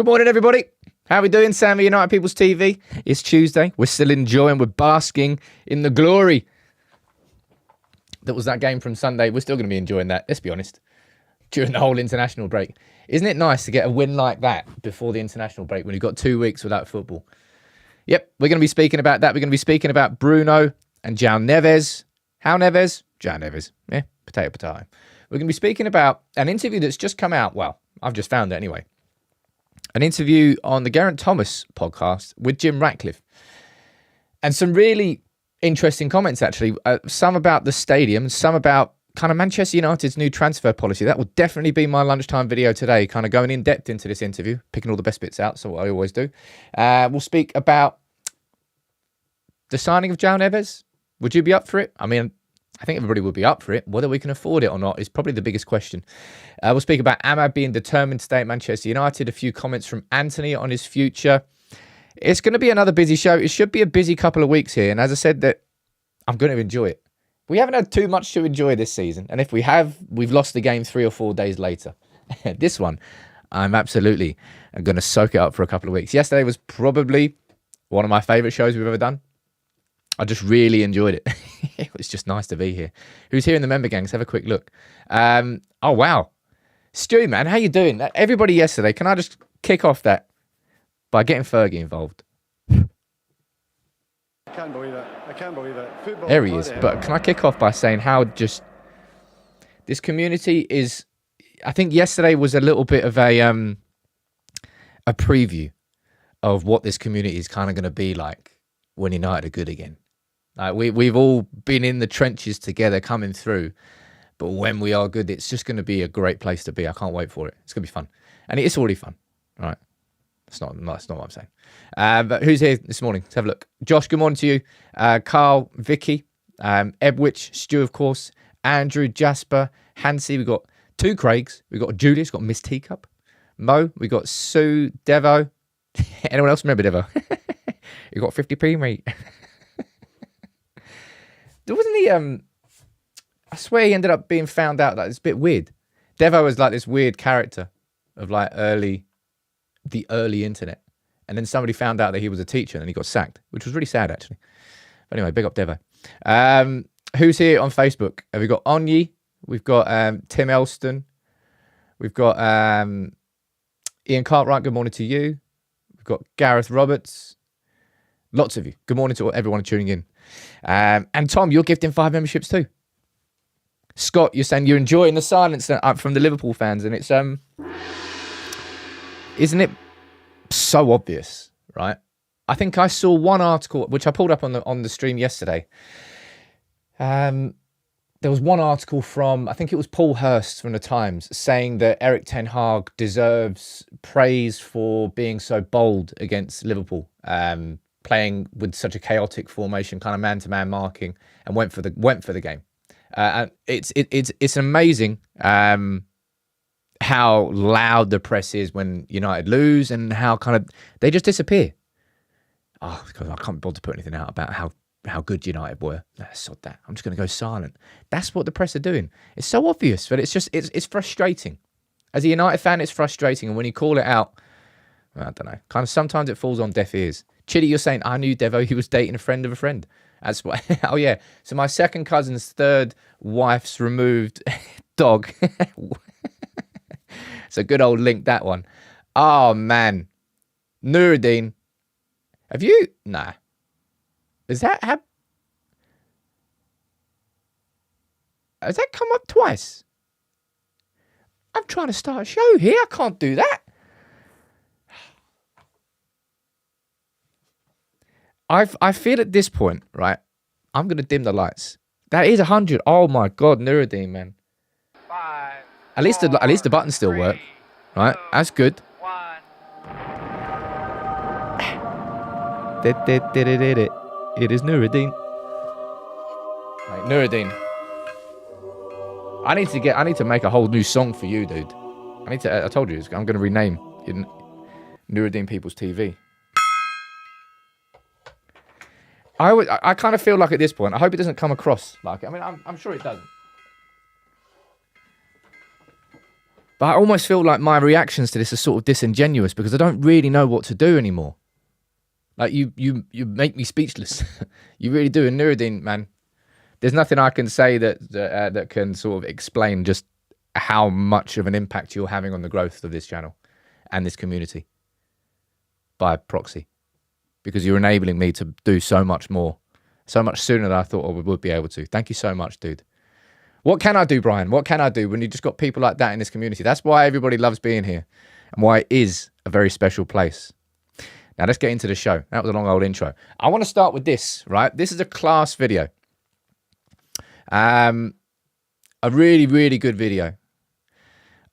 Good morning, everybody. How are we doing? Sammy United People's TV. It's Tuesday. We're still enjoying, we're basking in the glory that was that game from Sunday. We're still going to be enjoying that, let's be honest, during the whole international break. Isn't it nice to get a win like that before the international break when you've got 2 weeks without football? Yep, we're going to be speaking about that. We're going to be speaking about Bruno and Joao Neves. How Neves? Joao Neves. Yeah, potato, potato. We're going to be speaking about an interview that's just come out. Well, I've just found it anyway. An interview on the Geraint Thomas podcast with Jim Ratcliffe. And some really interesting comments, actually. Some about the stadium, some about kind of Manchester United's new transfer policy. That will definitely be my lunchtime video today, kind of going in depth into this interview, picking all the best bits out, so what I always do. We'll speak about the signing of Joao Neves. Would you be up for it? I mean, I think everybody would be up for it. Whether we can afford it or not is probably the biggest question. We'll speak about Ahmad being determined to stay at Manchester United. A few comments from Antony on his future. It's going to be another busy show. It should be a busy couple of weeks here. And as I said, that I'm going to enjoy it. We haven't had too much to enjoy this season. And if we have, we've lost the game 3 or 4 days later. This one, I'm absolutely going to soak it up for a couple of weeks. Yesterday was probably one of my favourite shows we've ever done. I just really enjoyed it. It was just nice to be here. Who's here in the member gangs? Have a quick look. Oh, wow. Stu, man, how you doing? Everybody yesterday, can I just kick off that by getting Fergie involved? I can't believe it. I can't believe it. Football, there he is. But can I kick off by saying how just this community is... I think yesterday was a little bit of a preview of what this community is kind of going to be like when United are good again. Like we've all been in the trenches together coming through, but when we are good, it's just going to be a great place to be. I can't wait for it. It's going to be fun. And it is already fun. All right. That's not what I'm saying. But who's here this morning? Let's have a look. Josh, good morning to you. Carl, Vicky, Ebwich, Stu, of course, Andrew, Jasper, Hansi. We've got 2 Craigs. We've got Julius, got Miss Teacup. Mo, we got Sue, Devo. Anyone else remember Devo? You got 50p, mate. Wasn't he, I swear he ended up being found out. Like, it's a bit weird. Devo was like this weird character of like the early internet. And then somebody found out that he was a teacher and he got sacked, which was really sad, actually. But anyway, big up Devo. Who's here on Facebook? Have we got Onyi? We've got Tim Elston. We've got Ian Cartwright. Good morning to you. We've got Gareth Roberts. Lots of you. Good morning to everyone tuning in. And Tom, you're gifting 5 memberships too. Scott, you're saying you're enjoying the silence from the Liverpool fans, and it's isn't it so obvious, right? I think I saw one article which I pulled up on the stream yesterday. There was one article from, I think it was Paul Hurst from the Times, saying that Erik ten Hag deserves praise for being so bold against Liverpool. Playing with such a chaotic formation, kind of man-to-man marking, and went for the game. And it's amazing how loud the press is when United lose, and how kind of they just disappear. Oh, because I can't bother to put anything out about how good United were. Sod that. I'm just going to go silent. That's what the press are doing. It's so obvious, but it's frustrating. As a United fan, it's frustrating, and when you call it out, I don't know. Kind of sometimes it falls on deaf ears. Chitty, you're saying, I knew Devo, he was dating a friend of a friend. That's why. Oh, yeah. So my second cousin's third wife's removed dog. It's a good old link, that one. Oh, man. Nuruddin. Have you? Nah. Has that come up twice? I'm trying to start a show here. I can't do that. I feel at this point, right, I'm going to dim the lights. That is 100. Oh, my God, Nuruddin, man. 5, at least the buttons still work, right? That's good. 1. It is Nuruddin. Right, Nuruddin. I need to make a whole new song for you, dude. I told you, I'm going to rename Nuruddin People's TV. I kind of feel like at this point, I hope it doesn't come across like, I mean, I'm sure it doesn't. But I almost feel like my reactions to this are sort of disingenuous because I don't really know what to do anymore. Like, you make me speechless. You really do. And Nuruddin, man, there's nothing I can say that can sort of explain just how much of an impact you're having on the growth of this channel and this community by proxy. Because you're enabling me to do so much more, so much sooner than I thought I would be able to. Thank you so much, dude. What can I do, Brian? What can I do when you just got people like that in this community? That's why everybody loves being here and why it is a very special place. Now, let's get into the show. That was a long old intro. I want to start with this, right? This is a class video. A really, really good video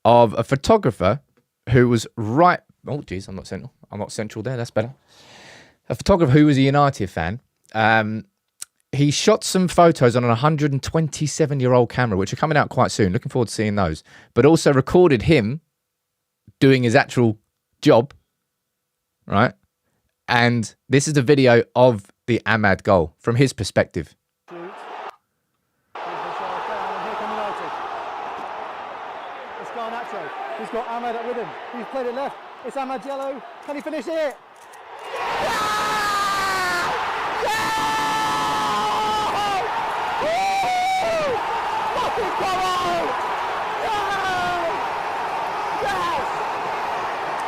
of a photographer who was right... Oh, geez, I'm not central. I'm not central there. That's better. A photographer who was a United fan. He shot some photos on an 127-year-old camera, which are coming out quite soon. Looking forward to seeing those. But also recorded him doing his actual job, right? And this is a video of the Ahmad goal from his perspective. Here's the shot down, and here come United. It's Garnacho. He's got Ahmad with him. He's played it left. It's Ahmad Jello. Can he finish it? Come on! Yes! Yes!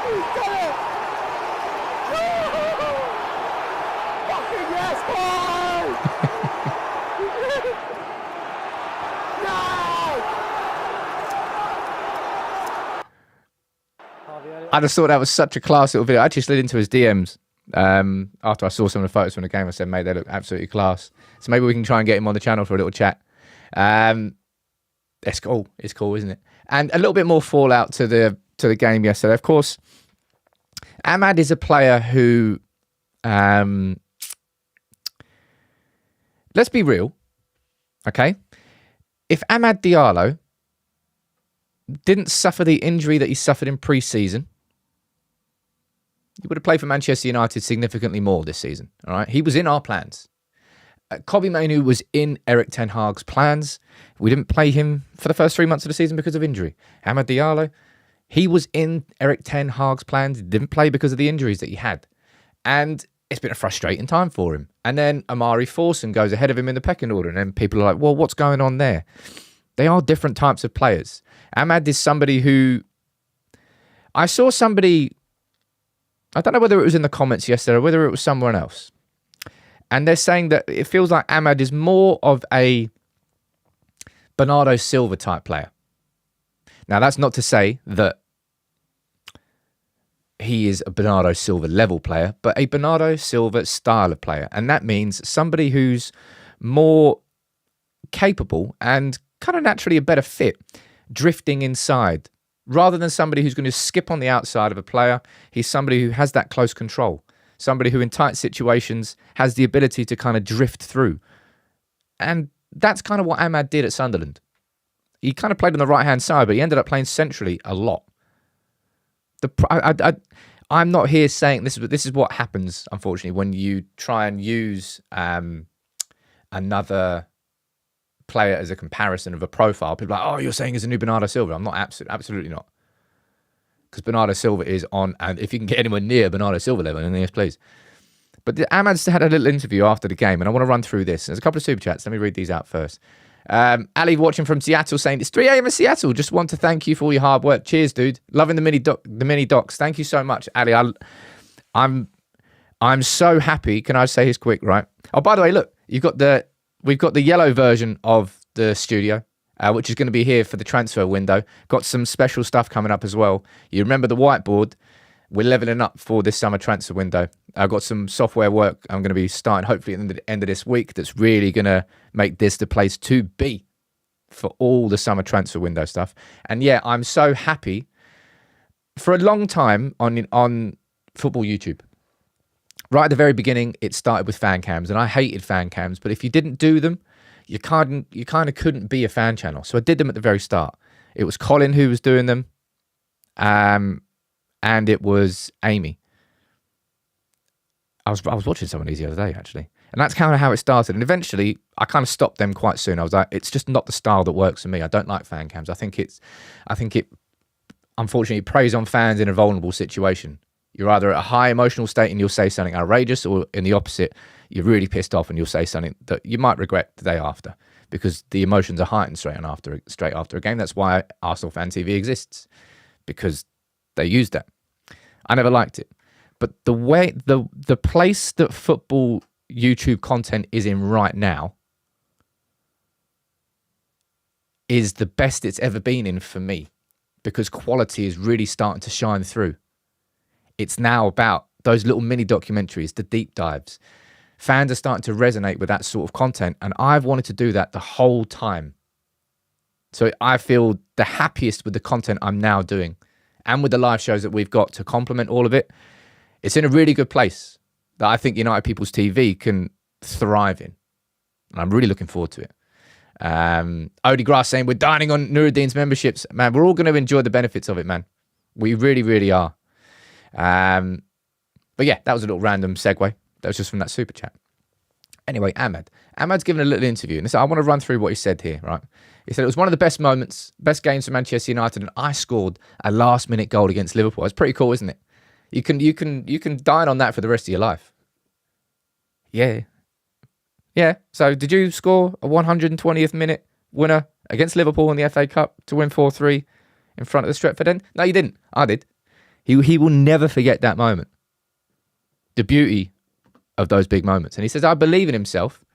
He's done it! Fucking yes, boy! No! I just thought that was such a class little video. I actually slid into his DMs after I saw some of the photos from the game. I said, mate, they look absolutely class. So maybe we can try and get him on the channel for a little chat. It's cool. It's cool, isn't it? And a little bit more fallout to the game yesterday. Of course, Ahmad is a player who, let's be real, okay? If Amad Diallo didn't suffer the injury that he suffered in pre-season, he would have played for Manchester United significantly more this season. All right, he was in our plans. Kobbie Mainoo was in Eric Ten Hag's plans. We didn't play him for the first 3 months of the season because of injury. Amad Diallo, he was in Eric Ten Hag's plans. He didn't play because of the injuries that he had. And it's been a frustrating time for him. And then Amari Forson goes ahead of him in the pecking order. And then people are like, well, what's going on there? They are different types of players. Ahmad is somebody who... I saw somebody... I don't know whether it was in the comments yesterday or whether it was somewhere else. And they're saying that it feels like Ahmad is more of a Bernardo Silva type player. Now, that's not to say that he is a Bernardo Silva level player, but a Bernardo Silva style of player. And that means somebody who's more capable and kind of naturally a better fit, drifting inside. Rather than somebody who's going to skip on the outside of a player, he's somebody who has that close control. Somebody who in tight situations has the ability to kind of drift through. And that's kind of what Ahmad did at Sunderland. He kind of played on the right-hand side, but he ended up playing centrally a lot. I'm not here saying this is what happens, unfortunately, when you try and use another player as a comparison of a profile. People are like, oh, you're saying he's a new Bernardo Silva. I'm not, absolutely not. Because Bernardo Silva is on, and if you can get anywhere near Bernardo Silva level, then yes, please. But Ahmad's had a little interview after the game, and I want to run through this. There's a couple of super chats. Let me read these out first. Ali watching from Seattle saying, it's 3 a.m. in Seattle. Just want to thank you for all your hard work. Cheers, dude. Loving the mini docs. Thank you so much, Ali. I'm so happy. Can I say this quick, right? Oh, by the way, look, we've got the yellow version of the studio. Which is going to be here for the transfer window. Got some special stuff coming up as well. You remember the whiteboard? We're leveling up for this summer transfer window. I've got some software work I'm going to be starting hopefully at the end of this week that's really going to make this the place to be for all the summer transfer window stuff. And yeah, I'm so happy. For a long time on football YouTube, right at the very beginning, it started with fan cams, and I hated fan cams. But if you didn't do them, you kind of couldn't be a fan channel. So I did them at the very start. It was Colin who was doing them, and it was Amy. I was watching some of these the other day, actually. And that's kind of how it started. And eventually, I kind of stopped them quite soon. I was like, it's just not the style that works for me. I don't like fan cams. I think it unfortunately, it preys on fans in a vulnerable situation. You're either at a high emotional state and you'll say something outrageous, or in the opposite, you're really pissed off and you'll say something that you might regret the day after, because the emotions are heightened straight after a game. That's why Arsenal Fan TV exists, because they use that. I never liked it. But the way, the place that football YouTube content is in right now is the best it's ever been in for me, because quality is really starting to shine through. It's now about those little mini documentaries, the deep dives. Fans are starting to resonate with that sort of content, and I've wanted to do that the whole time. So I feel the happiest with the content I'm now doing, and with the live shows that we've got to complement all of it. It's in a really good place that I think United People's TV can thrive in. And I'm really looking forward to it. Odie Grass saying, we're dining on Nuruddin's memberships. Man, we're all going to enjoy the benefits of it, man. We really, really are. But yeah, that was a little random segue. That was just from that super chat. Anyway, Ahmad's given a little interview, and I want to run through what he said here, right? He said it was one of the best moments, best games for Manchester United, and I scored a last-minute goal against Liverpool. It's pretty cool, isn't it? You can dine on that for the rest of your life. Yeah. Yeah. So did you score a 120th minute winner against Liverpool in the FA Cup to win 4-3 in front of the Stretford end? No, you didn't. I did. He will never forget that moment. The beauty of those big moments. And he says, I believe in himself,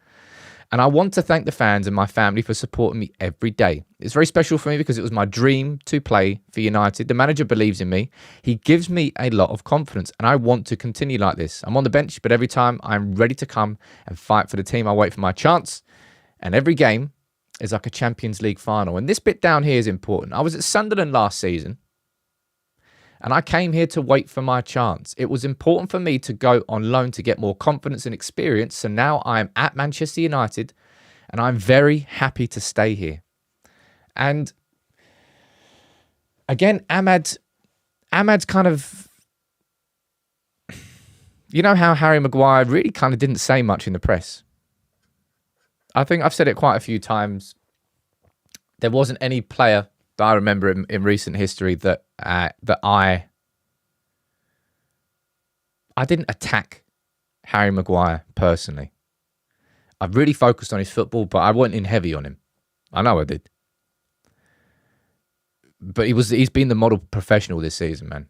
and I want to thank the fans and my family for supporting me every day. It's very special for me because it was my dream to play for United. The manager believes in me. He gives me a lot of confidence, and I want to continue like this. I'm on the bench, but every time I'm ready to come and fight for the team, I wait for my chance. And every game is like a Champions League final. And this bit down here is important. I was at Sunderland last season, and I came here to wait for my chance. It was important for me to go on loan to get more confidence and experience. So now I'm at Manchester United, and I'm very happy to stay here. And again, Ahmad's kind of, you know how Harry Maguire really kind of didn't say much in the press. I think I've said it quite a few times. There wasn't any player that I remember in recent history that I didn't attack Harry Maguire personally. I've really focused on his football, but I went in heavy on him. I know I did. But he's been the model professional this season, man.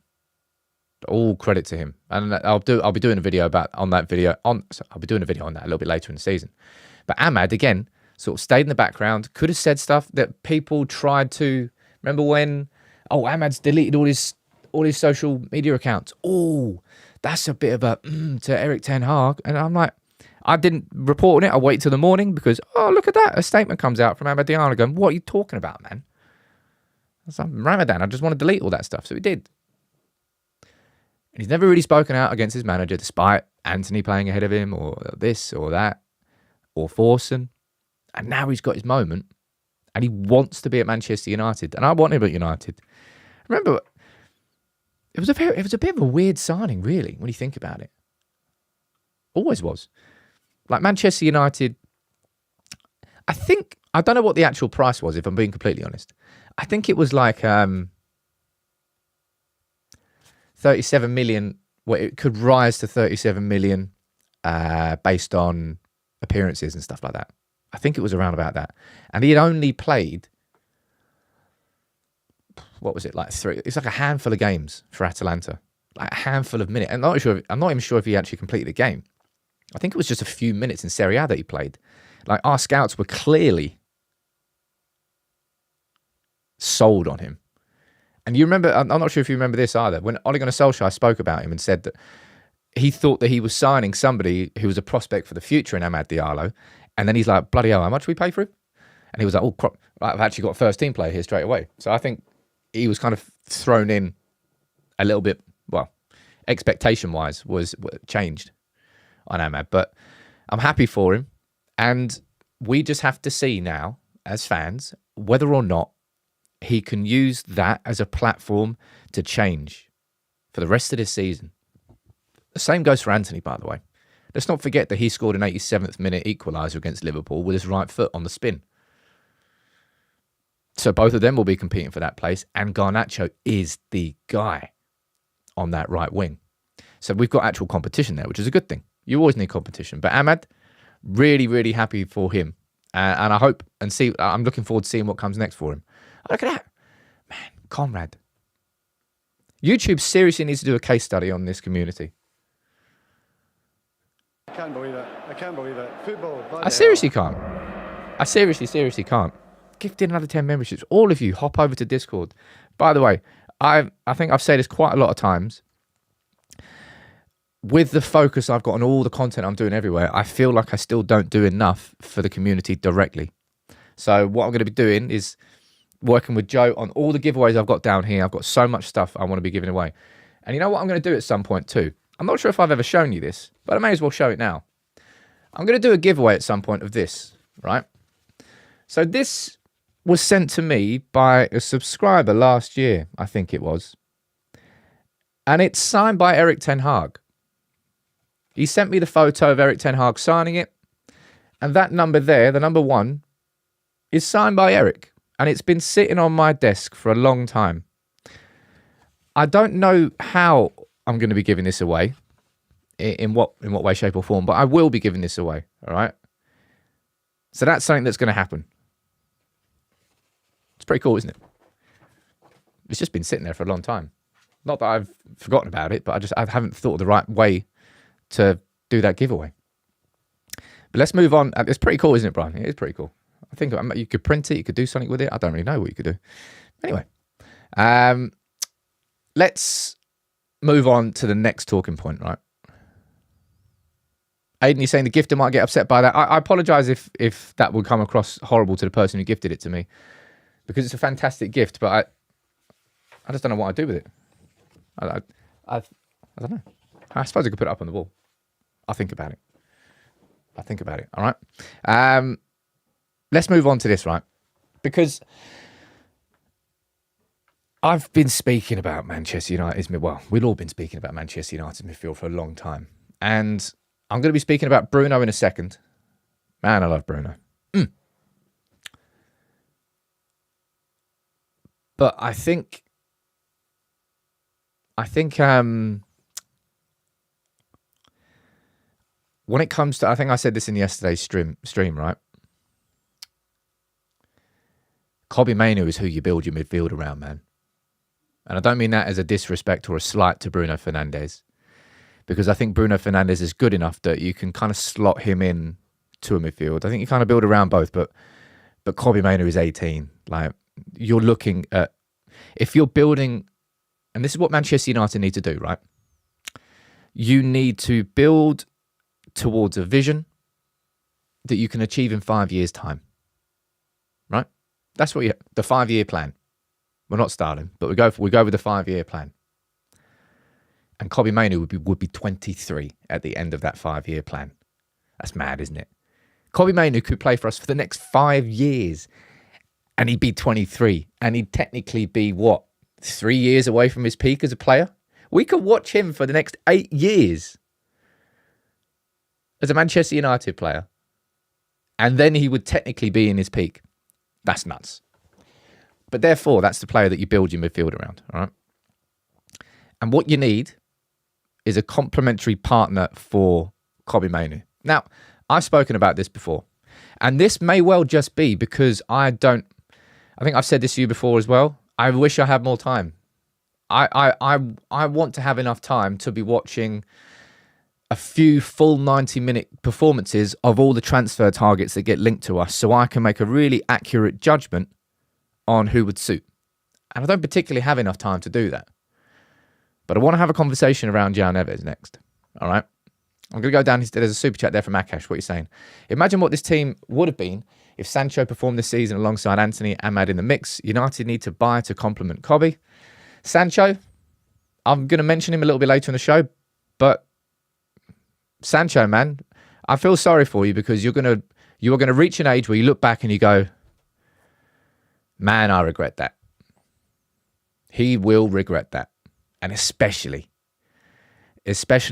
All credit to him. And I'll be doing a video on that a little bit later in the season. But Ahmad, again, sort of stayed in the background, could have said stuff that people tried to. Remember when, Ahmad's deleted all his social media accounts. Oh, that's a bit of a to Eric Ten Hag. And I'm like, I didn't report on it. I waited till the morning because, look at that. A statement comes out from Ahmad Diallo going, what are you talking about, man? I was like, Ramadan, I just want to delete all that stuff. So he did. And he's never really spoken out against his manager, despite Antony playing ahead of him, or this or that, or Forson. And now he's got his moment, and he wants to be at Manchester United. And I want him at United. Remember, it was a bit of a weird signing, really, when you think about it. Always was. Like Manchester United, I don't know what the actual price was, if I'm being completely honest. I think it was like 37 million. Well, it could rise to 37 million based on appearances and stuff like that. I think it was around about that. And he had only played, what was it, like three? It's like a handful of games for Atalanta. Like a handful of minutes. I'm not even sure if he actually completed a game. I think it was just a few minutes in Serie A that he played. Like, our scouts were clearly sold on him. And you remember, I'm not sure if you remember this either, when Ole Gunnar Solskjaer spoke about him and said that he thought that he was signing somebody who was a prospect for the future in Amad Diallo. And then he's like, bloody hell, how much do we pay for him? And he was like, I've actually got a first team player here straight away. So I think he was kind of thrown in a little bit, well, expectation-wise was changed on Amad. But I'm happy for him. And we just have to see now, as fans, whether or not he can use that as a platform to change for the rest of this season. The same goes for Antony, by the way. Let's not forget that he scored an 87th minute equaliser against Liverpool with his right foot on the spin. So both of them will be competing for that place. And Garnacho is the guy on that right wing. So we've got actual competition there, which is a good thing. You always need competition. But Ahmad, really, really happy for him. And I hope and see, I'm looking forward to seeing what comes next for him. Oh, look at that. Man, Conrad. YouTube seriously needs to do a case study on this community. I can't believe it. I can't believe it. Football. I seriously can't. I seriously can't. Gifted another 10 memberships. All of you, hop over to Discord. By the way, I think I've said this quite a lot of times. With the focus I've got on all the content I'm doing everywhere, I feel like I still don't do enough for the community directly. So what I'm going to be doing is working with Joe on all the giveaways I've got down here. I've got so much stuff I want to be giving away. And you know what I'm going to do at some point too? I'm not sure if I've ever shown you this, but I may as well show it now. I'm going to do a giveaway at some point of this, right? So this was sent to me by a subscriber last year, I think it was. And it's signed by Erik ten Hag. He sent me the photo of Erik ten Hag signing it. And that number there, the number 1, is signed by Erik. And it's been sitting on my desk for a long time. I don't know how I'm going to be giving this away, in what way, shape or form, but I will be giving this away, all right? So that's something that's going to happen. It's pretty cool, isn't it? It's just been sitting there for a long time. Not that I've forgotten about it, but I haven't thought of the right way to do that giveaway. But let's move on. It's pretty cool, isn't it, Brian? It is pretty cool. I think you could print it, you could do something with it. I don't really know what you could do. Anyway, let's move on to the next talking point, right? Aiden, you're saying the gifter might get upset by that. I apologise if that would come across horrible to the person who gifted it to me, because it's a fantastic gift, but I just don't know what I'd do with it. I don't know. I suppose I could put it up on the wall. I'll think about it. All right. Let's move on to this, right? Because I've been speaking about Manchester United's we've all been speaking about Manchester United's midfield for a long time. And I'm going to be speaking about Bruno in a second. Man, I love Bruno. But I think when it comes to, I think I said this in yesterday's stream, right? Kobbie Mainoo is who you build your midfield around, man. And I don't mean that as a disrespect or a slight to Bruno Fernandes, because I think Bruno Fernandes is good enough that you can kind of slot him in to a midfield. I think you kind of build around both, but Kobbie Mainoo is 18. Like, you're looking at, if you're building, and this is what Manchester United need to do, right? You need to build towards a vision that you can achieve in 5 years' time, right? That's what the 5-year plan. We're not starting, but we go with the 5-year plan. And Kobbie Mainoo would be 23 at the end of that 5-year plan. That's mad, isn't it? Kobbie Mainoo could play for us for the next 5 years, and he'd be 23, and he'd technically be 3 years away from his peak as a player. We could watch him for the next 8 years as a Manchester United player, and then he would technically be in his peak. That's nuts. But therefore, that's the player that you build your midfield around, all right? And what you need is a complementary partner for Kobbie Mainoo. Now, I've spoken about this before, and this may well just be because I think I've said this to you before as well. I wish I had more time. I want to have enough time to be watching a few full 90-minute performances of all the transfer targets that get linked to us, so I can make a really accurate judgment on who would suit. And I don't particularly have enough time to do that. But I want to have a conversation around Joao Neves next. All right? I'm going to go down. There's a super chat there from Akash. What are you saying? Imagine what this team would have been if Sancho performed this season alongside Antony and Ahmad in the mix. United need to buy to complement Kobbie. Sancho, I'm going to mention him a little bit later in the show, but Sancho, man, I feel sorry for you because you are going to reach an age where you look back and you go, man, I regret that. He will regret that. And especially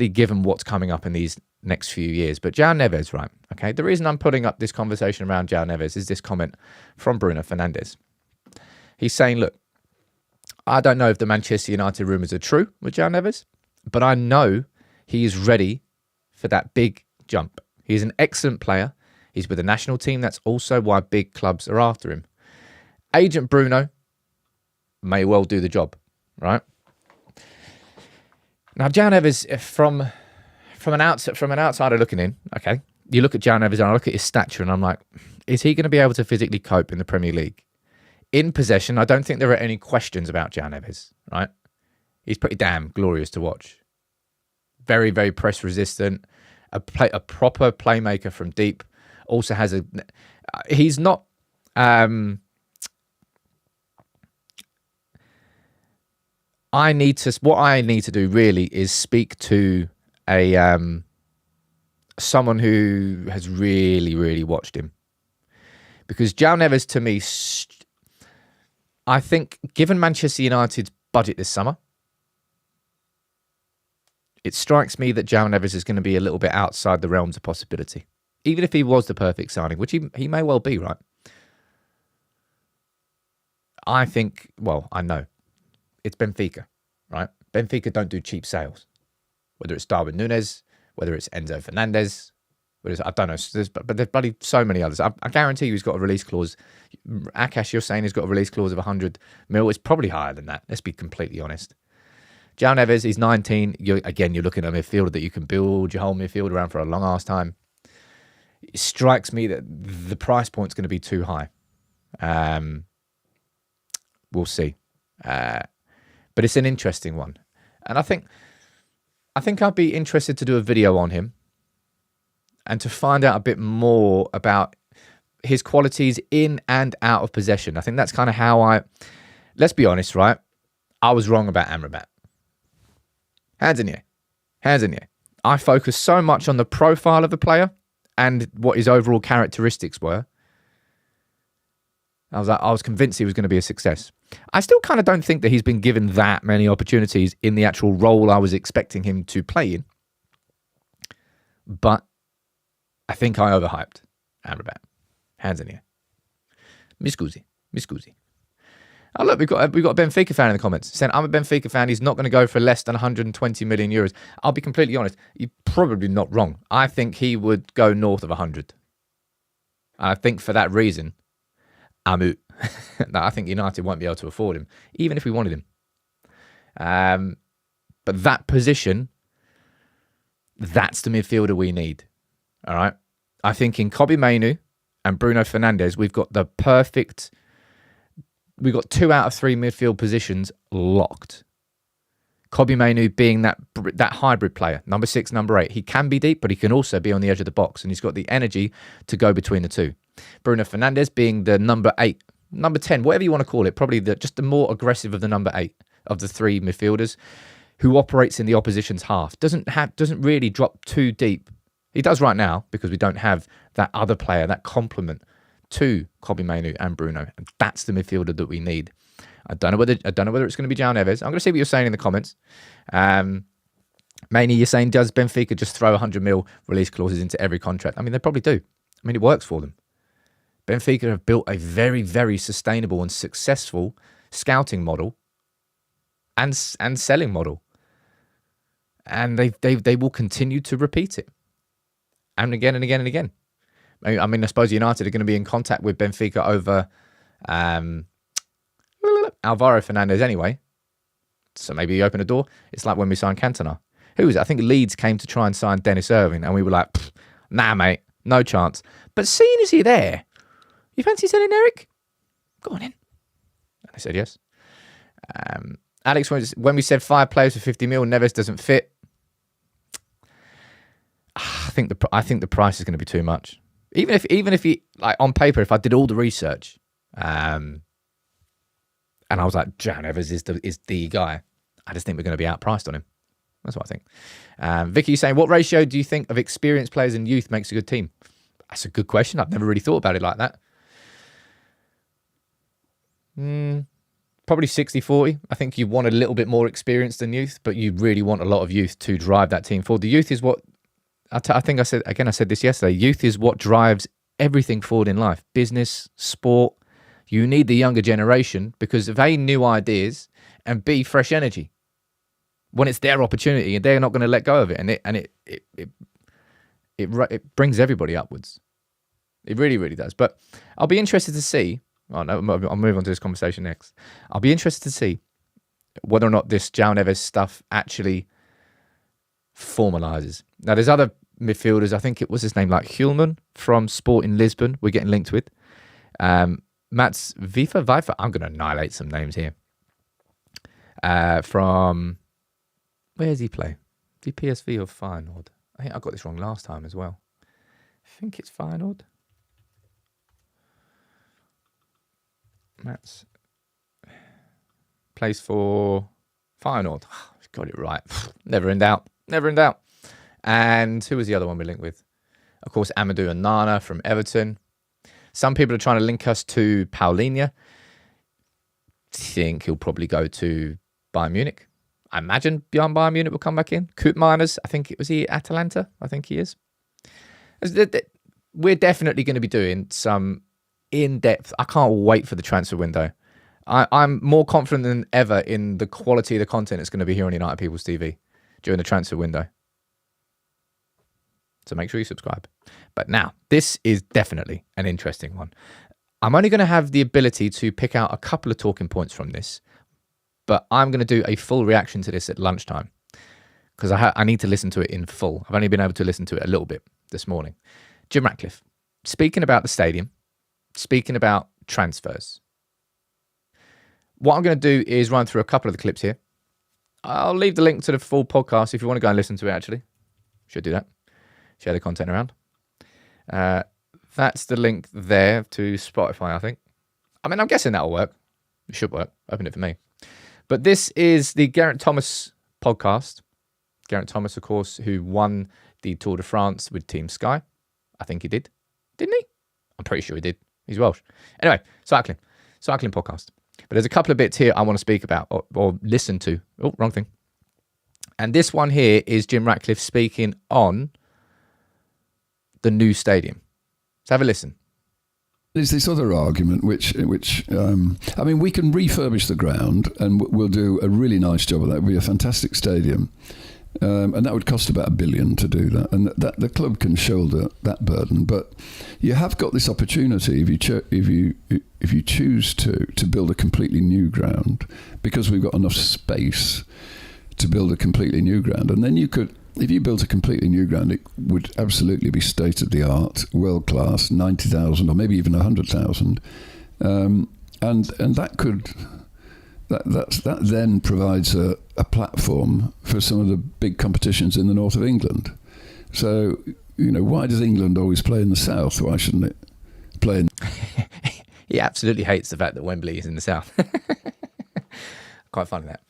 given what's coming up in these next few years. But Joao Neves, right? Okay, the reason I'm putting up this conversation around Joao Neves is this comment from Bruno Fernandes. He's saying, look, I don't know if the Manchester United rumours are true with Joao Neves, but I know he is ready for that big jump. He's an excellent player. He's with the national team. That's also why big clubs are after him. Agent Bruno may well do the job, right? Now, Joao Neves, from an outsider looking in, okay, you look at Joao Neves and I look at his stature and I'm like, is he going to be able to physically cope in the Premier League? In possession, I don't think there are any questions about Joao Neves, right? He's pretty damn glorious to watch. Very, very press resistant. A proper playmaker from deep. Also has a... He's not... What I need to do really is speak to someone who has really, really watched him. Because Joao Neves, to me... I think, given Manchester United's budget this summer, it strikes me that Joao Neves is going to be a little bit outside the realms of possibility. Even if he was the perfect signing, which he may well be, right? I think, well, I know. It's Benfica, right? Benfica don't do cheap sales. Whether it's Darwin Núñez, whether it's Enzo Fernandez, I don't know, but there's bloody so many others. I guarantee you he's got a release clause. Akash, you're saying he's got a release clause of 100 mil. It's probably higher than that. Let's be completely honest. Joao Neves, he's 19. You're looking at a midfielder that you can build your whole midfield around for a long ass time. It strikes me that the price point's going to be too high. We'll see. But it's an interesting one. And I think I'd be interested to do a video on him and to find out a bit more about his qualities in and out of possession. I think that's kind of how let's be honest, right? I was wrong about Amrabat. Hands in the air. Hands in the air. I focused so much on the profile of the player and what his overall characteristics were. I was convinced he was going to be a success. I still kind of don't think that he's been given that many opportunities in the actual role I was expecting him to play in. But I think I overhyped Amrabat. Hands in the air. Mi scusi. Oh, look, we've got a Benfica fan in the comments saying, I'm a Benfica fan. He's not going to go for less than 120 million euros. I'll be completely honest. You're probably not wrong. I think he would go north of 100. I think for that reason, I'm out. I think United won't be able to afford him, even if we wanted him. But that position, that's the midfielder we need. All right. I think in Kobbie Mainoo and Bruno Fernandes, we've got 2 out of 3 midfield positions locked. Kobbie Mainoo being that hybrid player, number 6, number 8. He can be deep, but he can also be on the edge of the box, and he's got the energy to go between the two. Bruno Fernandes being the number 8, number 10, whatever you want to call it, probably just the more aggressive of the number 8 of the 3 midfielders, who operates in the opposition's half. Doesn't really drop too deep. He does right now because we don't have that other player, that complement to Kobbie Mainoo and Bruno. And that's the midfielder that we need. I don't know whether it's going to be Joao Neves. I'm going to see what you're saying in the comments. Mainly you're saying, does Benfica just throw 100 mil release clauses into every contract? I mean, they probably do. I mean, it works for them. Benfica have built a very, very sustainable and successful scouting model and selling model. And they will continue to repeat it. And again and again and again. I mean, I suppose United are going to be in contact with Benfica over Alvaro Fernandez anyway. So maybe you open a door. It's like when we signed Cantona. Who was it? I think Leeds came to try and sign Dennis Irving, and we were like, nah, mate, no chance. But seeing as you're there, you fancy selling Eric? Go on in. And they said yes. Alex, when we said 5 players for 50 mil, Neves doesn't fit. I think the price is going to be too much. Even if he, like, on paper, if I did all the research, and I was like, Joao Neves is the guy, I just think we're going to be outpriced on him. That's what I think. Vicky saying, what ratio do you think of experienced players and youth makes a good team? That's a good question. I've never really thought about it like that. Probably 60-40. I think you want a little bit more experience than youth, but you really want a lot of youth to drive that team forward. The youth is what, I think I said this yesterday, youth is what drives everything forward in life. Business, sport, You need the younger generation because of A, new ideas, and B, fresh energy. When it's their opportunity, and they're not going to let go of it, and it brings everybody upwards. It really, really does. But I'll be interested to see. Oh no, I'll move on to this conversation next. I'll be interested to see whether or not this Joao Neves stuff actually formalises. Now, there's other midfielders. I think it was his name, like Hulman from Sporting Lisbon. We're getting linked with. Mats Vifa. I'm going to annihilate some names here. From where does he play? Is he PSV or Feyenoord? I think I got this wrong last time as well. I think it's Feyenoord. Mats plays for Feyenoord. Got it right. Never in doubt. Never in doubt. And who was the other one we linked with? Of course, Amadou Onana from Everton. Some people are trying to link us to Paulinho. Think he'll probably go to Bayern Munich. I imagine Bayern Munich will come back in. Koopmeiners, I think it was he Atalanta. I think he is. We're definitely going to be doing some in-depth. I can't wait for the transfer window. I'm more confident than ever in the quality of the content that's going to be here on United People's TV during the transfer window. So make sure you subscribe. But now, this is definitely an interesting one. I'm only going to have the ability to pick out a couple of talking points from this, but I'm going to do a full reaction to this at lunchtime because I need to listen to it in full. I've only been able to listen to it a little bit this morning. Jim Ratcliffe, speaking about the stadium, speaking about transfers. What I'm going to do is run through a couple of the clips here. I'll leave the link to the full podcast if you want to go and listen to it, actually. Should do that. Share the content around. That's the link there to Spotify, I think. I mean, I'm guessing that'll work. It should work. Open it for me. But this is the Geraint Thomas podcast. Geraint Thomas, of course, who won the Tour de France with Team Sky. I think he did. Didn't he? I'm pretty sure he did. He's Welsh. Anyway, cycling podcast. But there's a couple of bits here I want to speak about or listen to. Oh, wrong thing. And this one here is Jim Ratcliffe speaking on the new stadium. Let's have a listen. There's this other argument, which I mean, we can refurbish the ground and we'll do a really nice job of that. It'll be a fantastic stadium. And that would cost about $1 billion to do that. And that the club can shoulder that burden. But you have got this opportunity if you choose to build a completely new ground, because we've got enough space to build a completely new ground. And then you could, if you built a completely new ground, it would absolutely be state-of-the-art, world-class, 90,000 or maybe even 100,000. And that could... That then provides a platform for some of the big competitions in the north of England. So, why does England always play in the south? Why shouldn't it play in... He absolutely hates the fact that Wembley is in the south. Quite funny, that.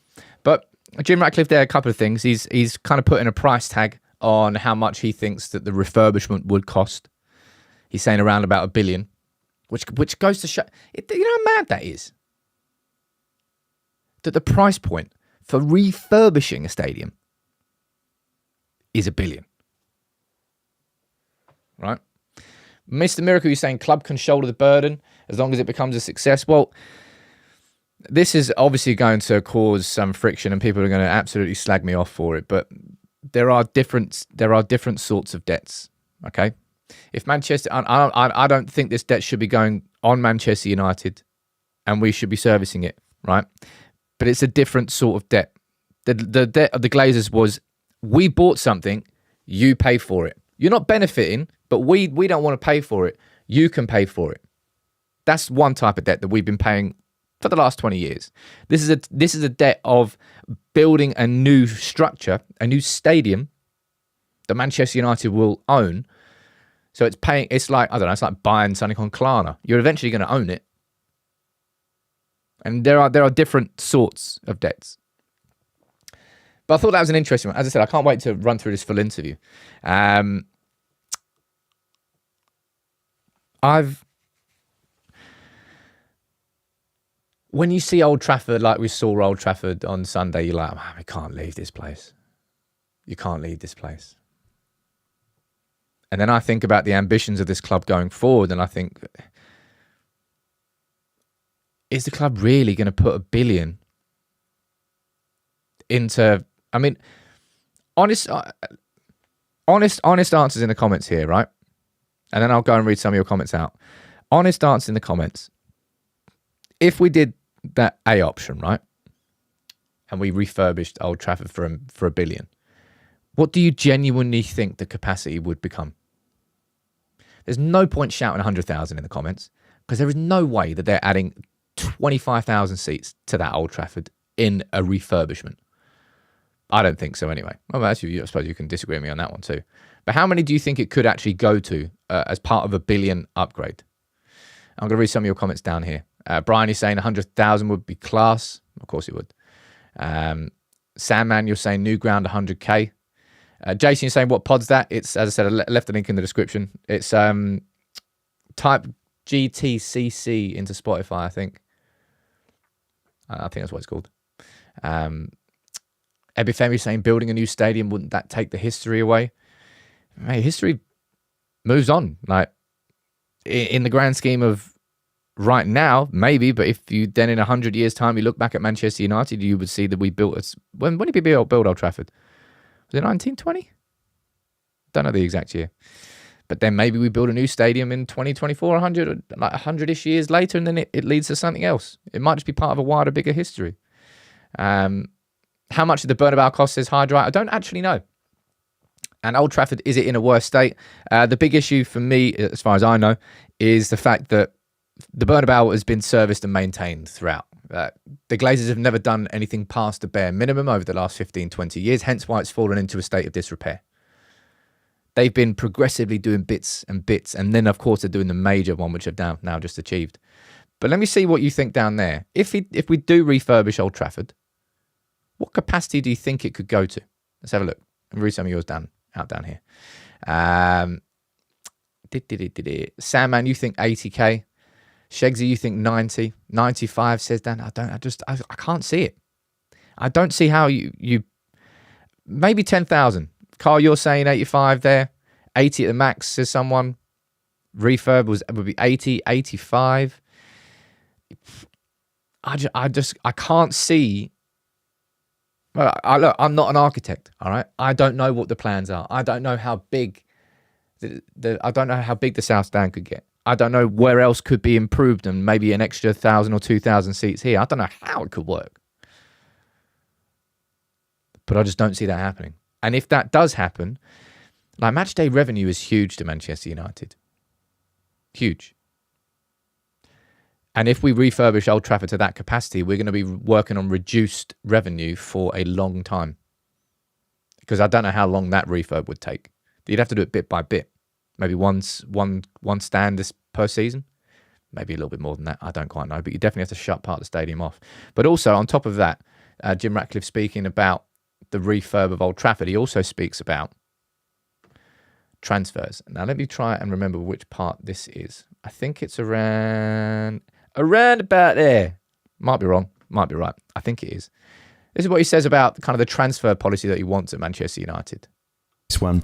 But Jim Ratcliffe there, a couple of things. He's kind of putting a price tag on how much he thinks that the refurbishment would cost. He's saying around about $1 billion, which goes to show... You know how mad that is? That the price point for refurbishing a stadium is $1 billion. Right? Mr. Miracle, you're saying club can shoulder the burden as long as it becomes a success. Well, this is obviously going to cause some friction and people are going to absolutely slag me off for it. But there are different sorts of debts. Okay? If Manchester, I don't think this debt should be going on Manchester United and we should be servicing it. Right? But it's a different sort of debt. The debt of the Glazers was, we bought something, you pay for it. You're not benefiting, but we don't want to pay for it. You can pay for it. That's one type of debt that we've been paying for the last 20 years. This is a debt of building a new structure, a new stadium that Manchester United will own. So it's like, I don't know, it's like buying something on Klarna. You're eventually going to own it. And there are different sorts of debts. But I thought that was an interesting one. As I said, I can't wait to run through this full interview. When you see Old Trafford, like we saw Old Trafford on Sunday, you're like, man, we can't leave this place. You can't leave this place. And then I think about the ambitions of this club going forward, and I think... is the club really going to put £1 billion into? I mean, honest answers in the comments here, right? And then I'll go and read some of your comments out. Honest answers in the comments. If we did that A option, right, and we refurbished Old Trafford for £1 billion, what do you genuinely think the capacity would become? There's no point shouting 100,000 in the comments, because there is no way that they're adding 25,000 seats to that Old Trafford in a refurbishment. I don't think so anyway. Well, actually, I suppose you can disagree with me on that one too. But how many do you think it could actually go to as part of a £1 billion upgrade? I'm going to read some of your comments down here. Brian, you're saying 100,000 would be class. Of course it would. Sandman, you're saying new ground 100k. Jason, you're saying what pod's that? It's, as I said, I left a link in the description. It's type GTCC into Spotify, I think. I think that's what it's called. Ebifemi saying building a new stadium, wouldn't that take the history away? Hey, history moves on. Like, in the grand scheme of right now, maybe, but if you then in 100 years' time, you look back at Manchester United, you would see that we built it. When did we build Old Trafford? Was it 1920? Don't know the exact year. But then maybe we build a new stadium in 2024, 100, like 100-ish years later, and then it leads to something else. It might just be part of a wider, bigger history. How much did the Bernabeu cost, says Hydrite? I don't actually know. And Old Trafford, is it in a worse state? The big issue for me, as far as I know, is the fact that the Bernabeu has been serviced and maintained throughout. The Glazers have never done anything past the bare minimum over the last 15, 20 years, hence why it's fallen into a state of disrepair. They've been progressively doing bits, and then, of course, they're doing the major one, which they've now just achieved. But let me see what you think down there. If we do refurbish Old Trafford, what capacity do you think it could go to? Let's have a look. I'll read some of yours down here. Sandman, you think 80k. Shegsy, you think 90. 95, says Dan. I can't see it. I don't see how you maybe 10,000. Carl, you're saying 85 there. 80 at the max, says someone. Refurb would be 80, 85. I can't see. Well, look, I'm not an architect, all right? I don't know what the plans are. I don't know how big I don't know how big the South Stand could get. I don't know where else could be improved and maybe an extra 1,000 or 2,000 seats here. I don't know how it could work. But I just don't see that happening. And if that does happen, like, match day revenue is huge to Manchester United. Huge. And if we refurbish Old Trafford to that capacity, we're going to be working on reduced revenue for a long time. Because I don't know how long that refurb would take. You'd have to do it bit by bit. Maybe one stand per season. Maybe a little bit more than that. I don't quite know. But you definitely have to shut part of the stadium off. But also, on top of that, Jim Ratcliffe speaking about the refurb of Old Trafford, he also speaks about transfers. Now, let me try and remember which part this is. I think it's around about there. Might be wrong. Might be right. I think it is. This is what he says about kind of the transfer policy that he wants at Manchester United. This one.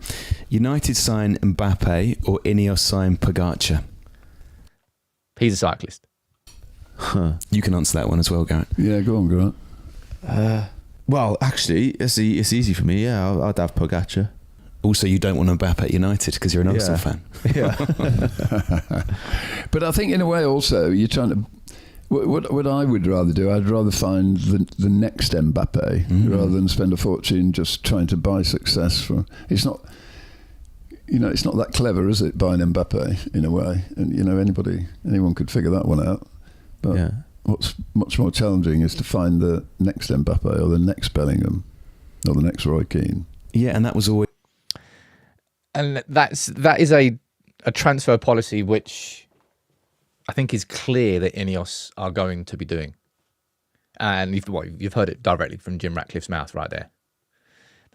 United sign Mbappe or Ineos sign Pogacar? He's a cyclist. Huh. You can answer that one as well, Garrett. Yeah, go on, Grant. Well, actually, it's easy for me. Yeah, I'd have Pogacar. Also, you don't want Mbappe at United because you're an Arsenal fan. Yeah. But I think in a way also you're trying to. What I would rather do, I'd rather find the next Mbappe rather than spend a fortune just trying to buy success for. It's not. It's not that clever, is it, buying Mbappe in a way? And anyone could figure that one out. But what's much more challenging is to find the next Mbappe or the next Bellingham or the next Roy Keane. Yeah, and that was always. And that is a transfer policy which I think is clear that Ineos are going to be doing. And you've heard it directly from Jim Ratcliffe's mouth right there.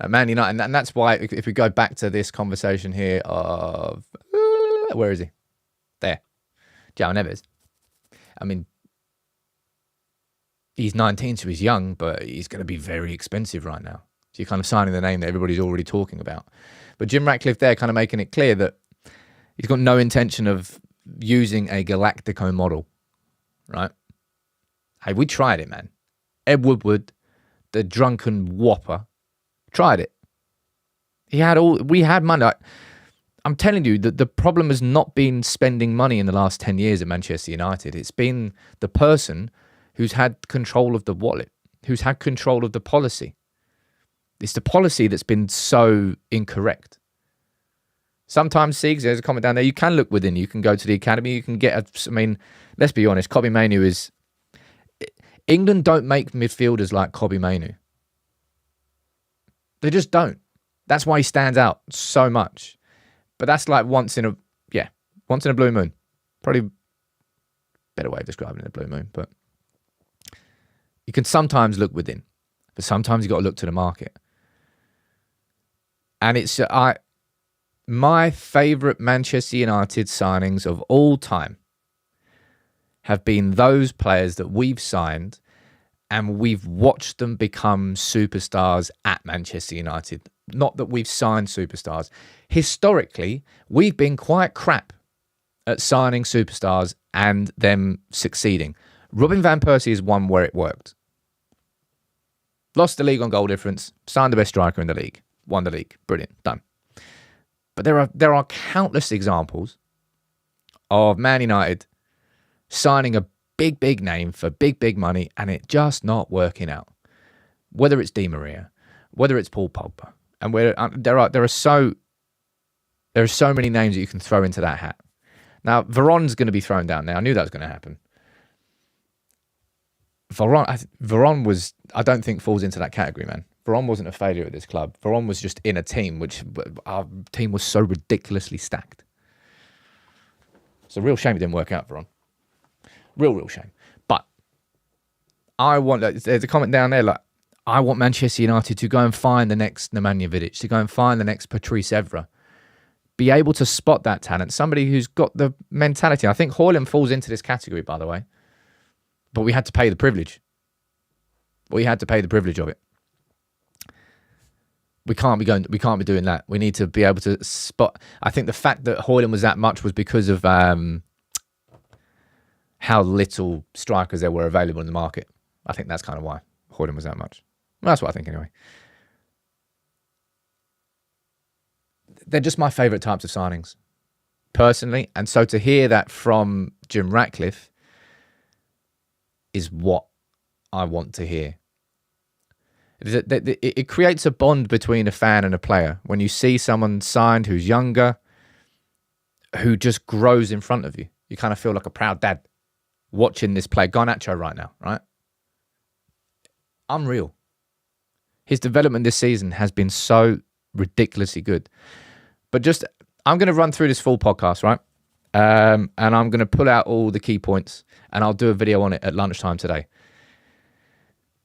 Man United, and that's why if we go back to this conversation here of where is he? There, Joao Neves. I mean, he's 19, so he's young, but he's going to be very expensive right now. So you're kind of signing the name that everybody's already talking about. But Jim Ratcliffe there kind of making it clear that he's got no intention of using a Galactico model, right? Hey, we tried it, man. Ed Woodward, the drunken whopper, tried it. We had money. I'm telling you that the problem has not been spending money in the last 10 years at Manchester United. It's been the person who's had control of the wallet, who's had control of the policy. It's the policy that's been so incorrect. Sometimes, Siegs, there's a comment down there, you can look within. You can go to the academy. You can get let's be honest, Kobbie Mainoo is... England don't make midfielders like Kobbie Mainoo. They just don't. That's why he stands out so much. But that's like once in a blue moon. Probably a better way of describing it, a blue moon. But you can sometimes look within. But sometimes you've got to look to the market. And it's... My favourite Manchester United signings of all time have been those players that we've signed and we've watched them become superstars at Manchester United. Not that we've signed superstars. Historically, we've been quite crap at signing superstars and them succeeding. Robin Van Persie is one where it worked. Lost the league on goal difference, signed the best striker in the league, won the league. Brilliant, done. But there are countless examples of Man United signing a big name for big money and it just not working out. Whether it's Di Maria, whether it's Paul Pogba, and where there are so many names that you can throw into that hat. Now Veron's going to be thrown down there. I knew that was going to happen. Veron was, I don't think, falls into that category, man. Veron wasn't a failure at this club. Veron was just in a team, which our team was so ridiculously stacked. It's a real shame it didn't work out, Veron. Real shame. But there's a comment down there, like, I want Manchester United to go and find the next Nemanja Vidic, to go and find the next Patrice Evra. Be able to spot that talent. Somebody who's got the mentality. I think Højlund falls into this category, by the way. But we had to pay the privilege. We had to pay the privilege of it. We can't be doing that. We need to be able to spot. I think the fact that Højlund was that much was because of how little strikers there were available in the market. I think that's kind of why Højlund was that much. Well, that's what I think anyway. They're just my favourite types of signings, personally. And so to hear that from Jim Ratcliffe is what I want to hear. It creates a bond between a fan and a player when you see someone signed who's younger, who just grows in front of you. You kind of feel like a proud dad watching this play. Garnacho right now, right? Unreal. His development this season has been so ridiculously good. But I'm going to run through this full podcast, right? And I'm going to pull out all the key points and I'll do a video on it at lunchtime today.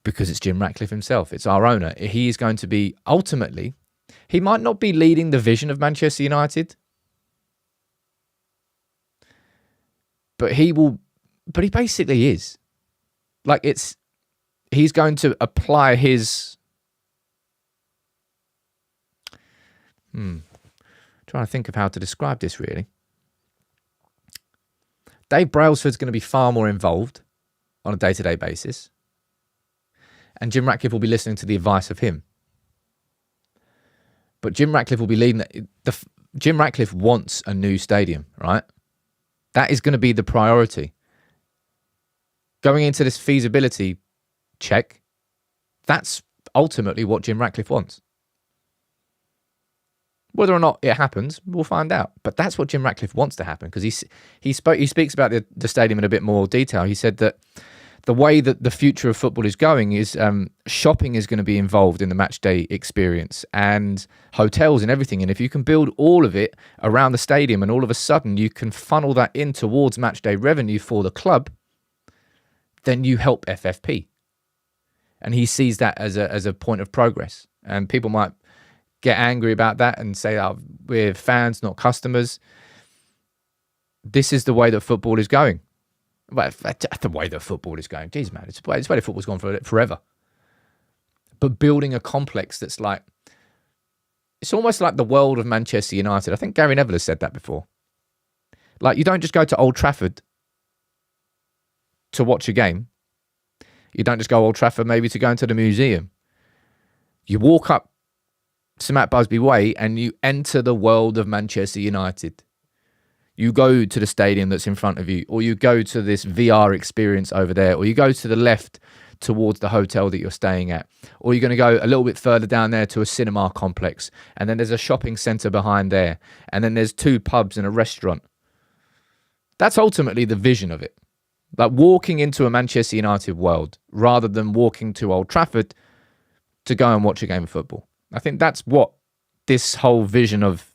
Because it's Jim Ratcliffe himself. It's our owner. He is going to be, ultimately, he might not be leading the vision of Manchester United, but he basically is. Like, he's going to apply his, trying to think of how to describe this, really. Dave Brailsford's going to be far more involved on a day-to-day basis. And Jim Ratcliffe will be listening to the advice of him. But Jim Ratcliffe will be leading. Jim Ratcliffe wants a new stadium, right? That is going to be the priority. Going into this feasibility check, that's ultimately what Jim Ratcliffe wants. Whether or not it happens, we'll find out. But that's what Jim Ratcliffe wants to happen, because he speaks about the stadium in a bit more detail. He said that the way that the future of football is going is shopping is going to be involved in the match day experience, and hotels and everything. And if you can build all of it around the stadium and all of a sudden you can funnel that in towards match day revenue for the club, then you help FFP. And he sees that as a point of progress. And people might get angry about that and say, oh, we're fans, not customers. This is the way that football is going. Well, the way that football is going. Jeez, man, it's the way that football's gone for forever. But building a complex that's like, it's almost like the world of Manchester United. I think Gary Neville has said that before. Like, you don't just go to Old Trafford to watch a game. You don't just go Old Trafford maybe to go into the museum. You walk up Sir Matt Busby Way and you enter the world of Manchester United. You go to the stadium that's in front of you, or you go to this VR experience over there, or you go to the left towards the hotel that you're staying at, or you're going to go a little bit further down there to a cinema complex, and then there's a shopping centre behind there, and then there's 2 pubs and a restaurant. That's ultimately the vision of it. Like walking into a Manchester United world rather than walking to Old Trafford to go and watch a game of football. I think that's what this whole vision of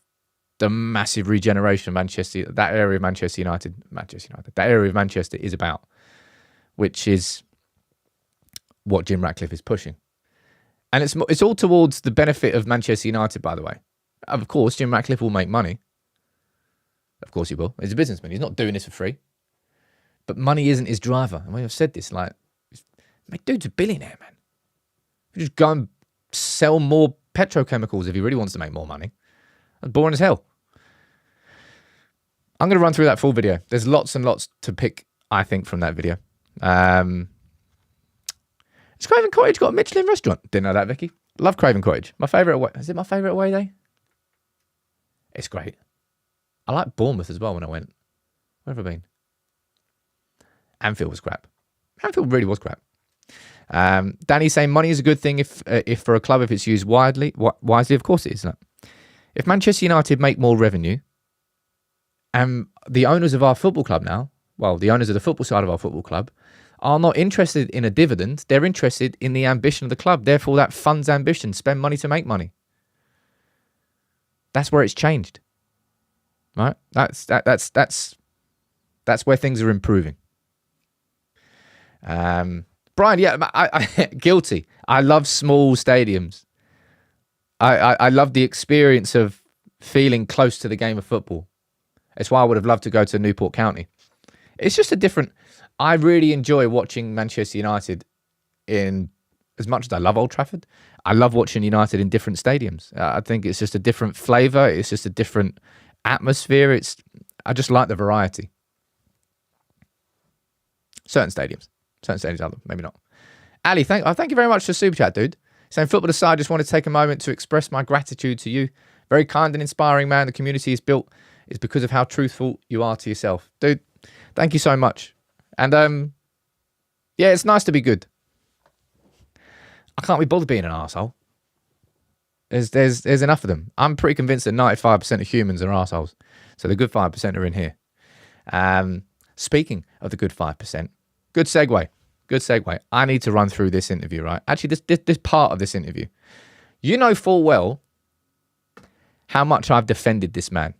the massive regeneration of Manchester, that area of Manchester United, that area of Manchester is about, which is what Jim Ratcliffe is pushing. And it's all towards the benefit of Manchester United, by the way. Of course, Jim Ratcliffe will make money. Of course he will. He's a businessman. He's not doing this for free. But money isn't his driver. And I've said this, like, dude's a billionaire, man. You just go and sell more petrochemicals if he really wants to make more money. That's boring as hell. I'm going to run through that full video. There's lots and lots to pick, I think, from that video. Has Craven Cottage got a Michelin restaurant? Didn't know that, Vicky. Love Craven Cottage. My favourite away. Is it my favourite away day? It's great. I like Bournemouth as well when I went. Where have I been? Anfield was crap. Anfield really was crap. Danny's saying money is a good thing if for a club if it's used wisely. Of course it is. Isn't it? If Manchester United make more revenue, and the owners of our football club now, well, the owners of the football side of our football club, are not interested in a dividend, they're interested in the ambition of the club. Therefore, that funds ambition. Spend money to make money. That's where it's changed, right? That's where things are improving. Brian, yeah, I guilty. I love small stadiums. I love the experience of feeling close to the game of football. It's why I would have loved to go to Newport County. It's just a different... I really enjoy watching Manchester United in... As much as I love Old Trafford, I love watching United in different stadiums. I think it's just a different flavour. It's just a different atmosphere. I just like the variety. Certain stadiums, other, maybe not. Ali, thank you very much for the super chat, dude. Saying, football aside, just wanted to take a moment to express my gratitude to you. Very kind and inspiring man. The community is built is because of how truthful you are to yourself. Dude, thank you so much. And yeah, it's nice to be good. I can't be bothered being an arsehole. There's enough of them. I'm pretty convinced that 95% of humans are arseholes. So the good 5% are in here. Speaking of the good 5%, good segue. I need to run through this interview, right? Actually, this part of this interview. You know full well how much I've defended this man.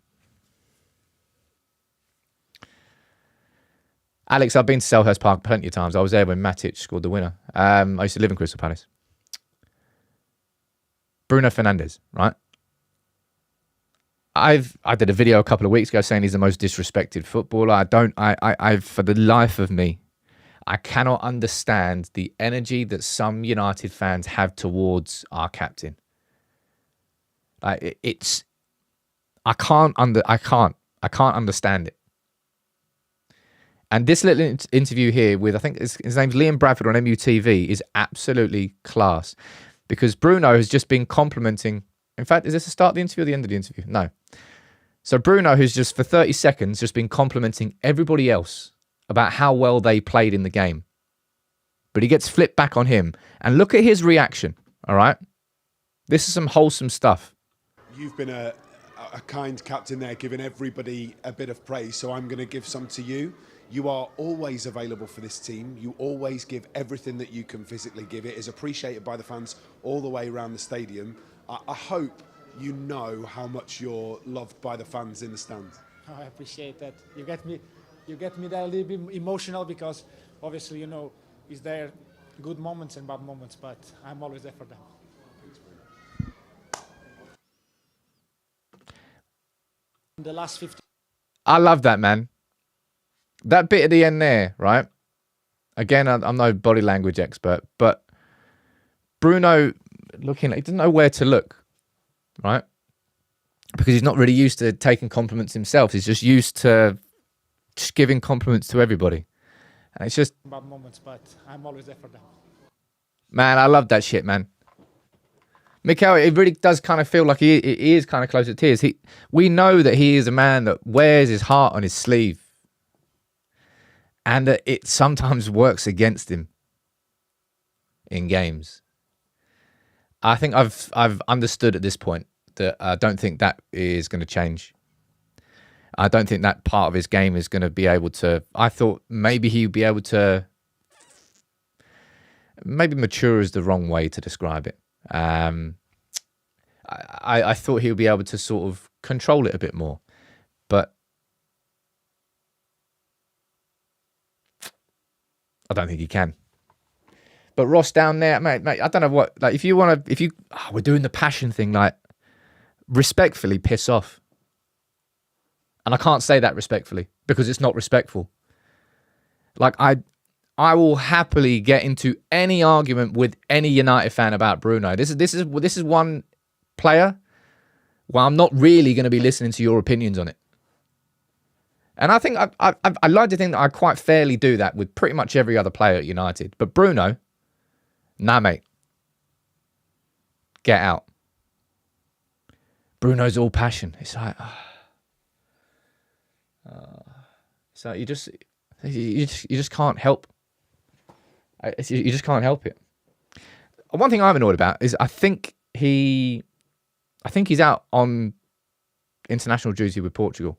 Alex, I've been to Selhurst Park plenty of times. I was there when Matic scored the winner. I used to live in Crystal Palace. Bruno Fernandes, right? I did a video a couple of weeks ago saying he's the most disrespected footballer. I for the life of me, I cannot understand the energy that some United fans have towards our captain. I can't understand it. And this little interview here with, I think his name's Liam Bradford on MUTV is absolutely class, because Bruno has just been complimenting. In fact, is this the start of the interview or the end of the interview? No. So Bruno, who's just for 30 seconds just been complimenting everybody else about how well they played in the game. But he gets flipped back on him. And look at his reaction, all right? This is some wholesome stuff. You've been a kind captain there, giving everybody a bit of praise, so I'm going to give some to you. You are always available for this team. You always give everything that you can physically give. It is appreciated by the fans all the way around the stadium. I hope you know how much you're loved by the fans in the stands. I appreciate that. You get me there a little bit emotional, because obviously, you know, is there good moments and bad moments, but I'm always there for them. In the last 50. I love that, man. That bit at the end there, right? Again, I'm no body language expert, but Bruno looking, he doesn't know where to look, right? Because he's not really used to taking compliments himself. He's just used to just giving compliments to everybody. And it's just, bad moments, but I'm always there for them. man, I love that shit, man. Mikel, it really does kind of feel like he is kind of close to tears. We know that he is a man that wears his heart on his sleeve, and that it sometimes works against him in games. I think I've understood at this point that I don't think that is going to change. I don't think that part of his game is going to be able to. I thought maybe he'd be able to. Maybe mature is the wrong way to describe it. I thought he would be able to sort of control it a bit more, but I don't think he can. But Ross down there, mate, I don't know what. Like, we're doing the passion thing. Like, respectfully, piss off. And I can't say that respectfully because it's not respectful. Like, I will happily get into any argument with any United fan about Bruno. This is one player where I'm not really going to be listening to your opinions on it. And I think I like to think that I quite fairly do that with pretty much every other player at United. But Bruno, nah, mate. Get out. Bruno's all passion. It's like, so you just can't help. You just can't help it. One thing I'm annoyed about is I think he's out on international duty with Portugal.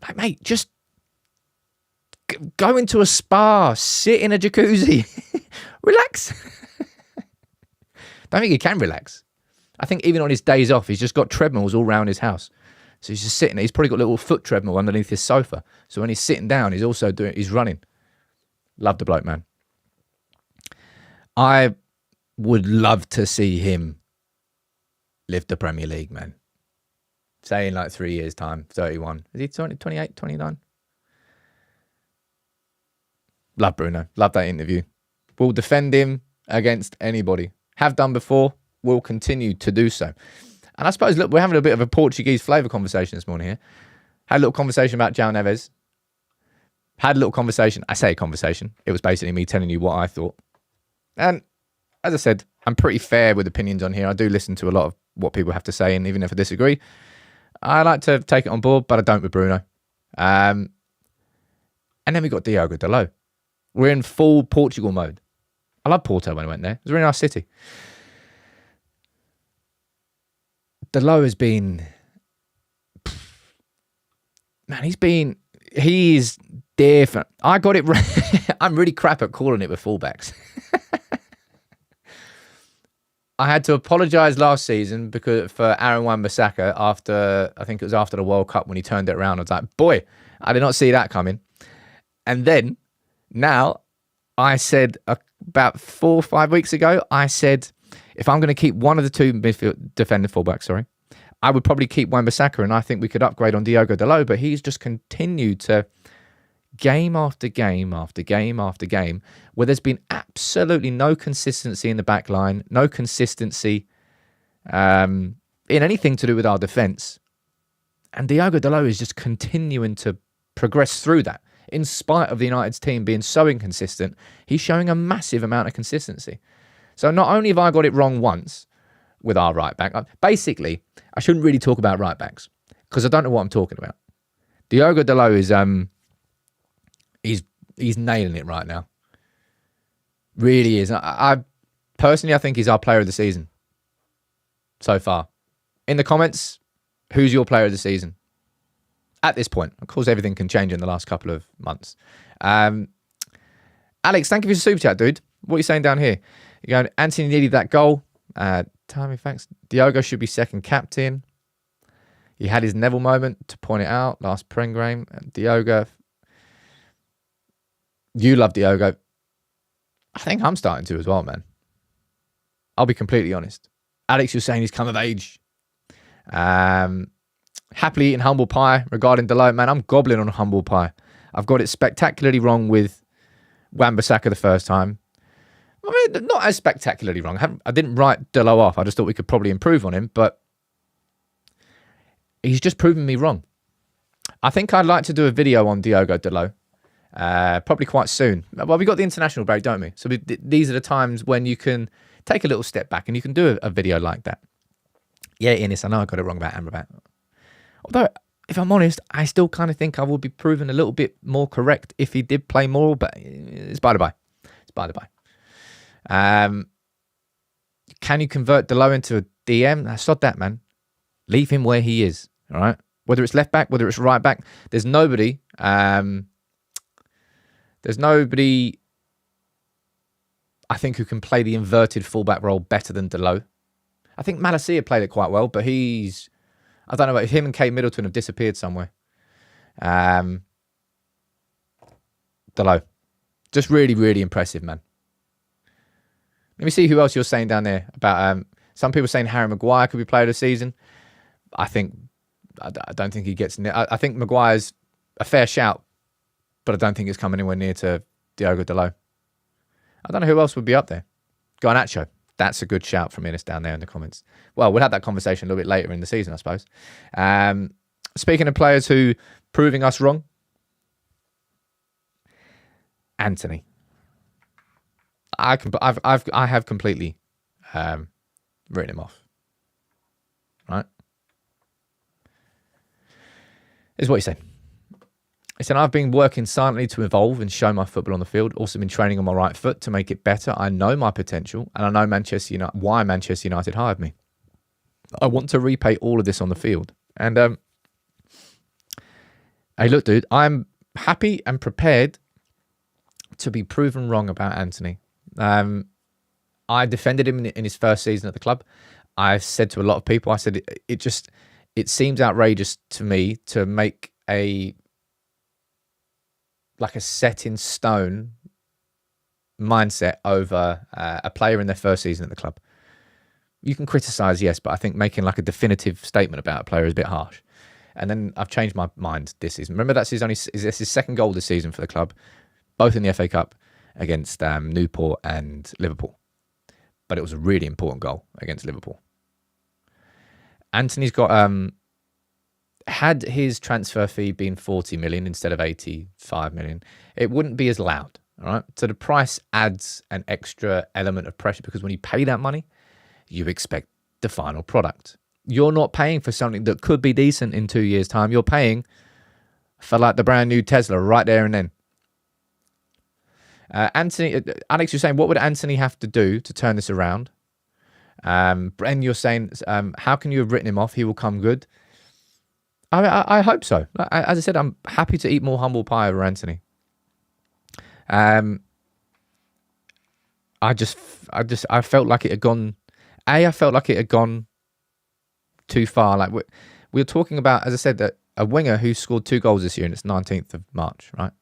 Like, mate, just go into a spa, sit in a jacuzzi, relax. Don't think he can relax. I think even on his days off, he's just got treadmills all around his house. So he's just sitting there. He's probably got a little foot treadmill underneath his sofa. So when he's sitting down, he's running. Love the bloke, man. I would love to see him lift the Premier League, man. Say in like 3 years' time, 31. Is he 28, 29? Love Bruno. Love that interview. We'll defend him against anybody. Have done before. We'll continue to do so. And I suppose, look, we're having a bit of a Portuguese flavour conversation this morning here. Had a little conversation about Joao Neves. Had a little conversation. I say a conversation. It was basically me telling you what I thought. And as I said, I'm pretty fair with opinions on here. I do listen to a lot of what people have to say, and even if I disagree, I like to take it on board, but I don't with Bruno. And then we got Diogo Dalot. We're in full Portugal mode. I love Porto when I went there. It was a really nice city. Dalot has been... Man, he is different. I got it right. I'm really crap at calling it with fullbacks. I had to apologise last season for Aaron Wan-Bissaka I think it was after the World Cup when he turned it around. I was like, boy, I did not see that coming. And then, now, I said about 4 or 5 weeks ago, I said, if I'm going to keep one of the two midfield defender fullbacks, I would probably keep Wan-Bissaka, and I think we could upgrade on Diogo Dalot, but he's just continued to game after game after game after game where there's been absolutely no consistency in the back line, no consistency in anything to do with our defence. And Diogo Dalot is just continuing to progress through that. In spite of the United's team being so inconsistent, he's showing a massive amount of consistency. So not only have I got it wrong once with our right back, basically, I shouldn't really talk about right backs because I don't know what I'm talking about. Diogo Dalot is he's nailing it right now. Really is. I personally, I think he's our player of the season so far. In the comments, who's your player of the season? At this point, of course, everything can change in the last couple of months. Alex, thank you for your super chat, dude. What are you saying down here? You're going, Antony needed that goal. Timmy, thanks. Diogo should be second captain. He had his Neville moment to point it out last Prem game. Diogo, you love Diogo. I think I'm starting to as well, man. I'll be completely honest. Alex, you're saying he's come of age. Happily eating humble pie regarding Dalot, man. I'm gobbling on humble pie. I've got it spectacularly wrong with Wan-Bissaka the first time. I mean, not as spectacularly wrong. I didn't write Dalot off. I just thought we could probably improve on him, but he's just proven me wrong. I think I'd like to do a video on Diogo Dalot. Probably quite soon. Well, we got the international break, don't we? So these are the times when you can take a little step back and you can do a video like that. Yeah, Ines, I know I got it wrong about Amrabat. Although, if I'm honest, I still kind of think I would be proven a little bit more correct if he did play more, but it's by the by. It's by the by. Can you convert Dalot into a DM? Sod that, man. Leave him where he is, all right? Whether it's left back, whether it's right back, there's nobody... There's nobody, I think, who can play the inverted fullback role better than Dalot. I think Malacia played it quite well, but I don't know, if him and Kate Middleton have disappeared somewhere. Dalot. Just really, really impressive, man. Let me see who else you're saying down there about, some people saying Harry Maguire could be player of the season. I don't think he gets, I think Maguire's a fair shout, but I don't think it's coming anywhere near to Diogo Dalot. I don't know who else would be up there. Garnacho. That's a good shout from Ines down there in the comments. Well, we'll have that conversation a little bit later in the season, I suppose. Speaking of players who proving us wrong, Antony. I have completely written him off. Right? This is what he said. He said, I've been working silently to evolve and show my football on the field. Also been training on my right foot to make it better. I know my potential and I know why Manchester United hired me. I want to repay all of this on the field. And hey, look, dude, I'm happy and prepared to be proven wrong about Antony. I defended him in his first season at the club. I've said to a lot of people, I said, it seems outrageous to me to make a set in stone mindset over a player in their first season at the club. You can criticise, yes, but I think making like a definitive statement about a player is a bit harsh. And then I've changed my mind this season. Remember, that's his second goal this season for the club, both in the FA Cup against Newport and Liverpool. But it was a really important goal against Liverpool. Antony's got... had his transfer fee been 40 million instead of 85 million, it wouldn't be as loud, all right? So the price adds an extra element of pressure because when you pay that money, you expect the final product. You're not paying for something that could be decent in 2 years' time. You're paying for like the brand new Tesla right there and then. Antony, Alex, you're saying, what would Antony have to do to turn this around? Bren, you're saying, how can you have written him off? He will come good. I hope so. As I said, I'm happy to eat more humble pie over Antony. I felt like it had gone. I felt like it had gone too far. Like we were talking about, as I said, that a winger who scored 2 goals this year, and it's 19th of March, right?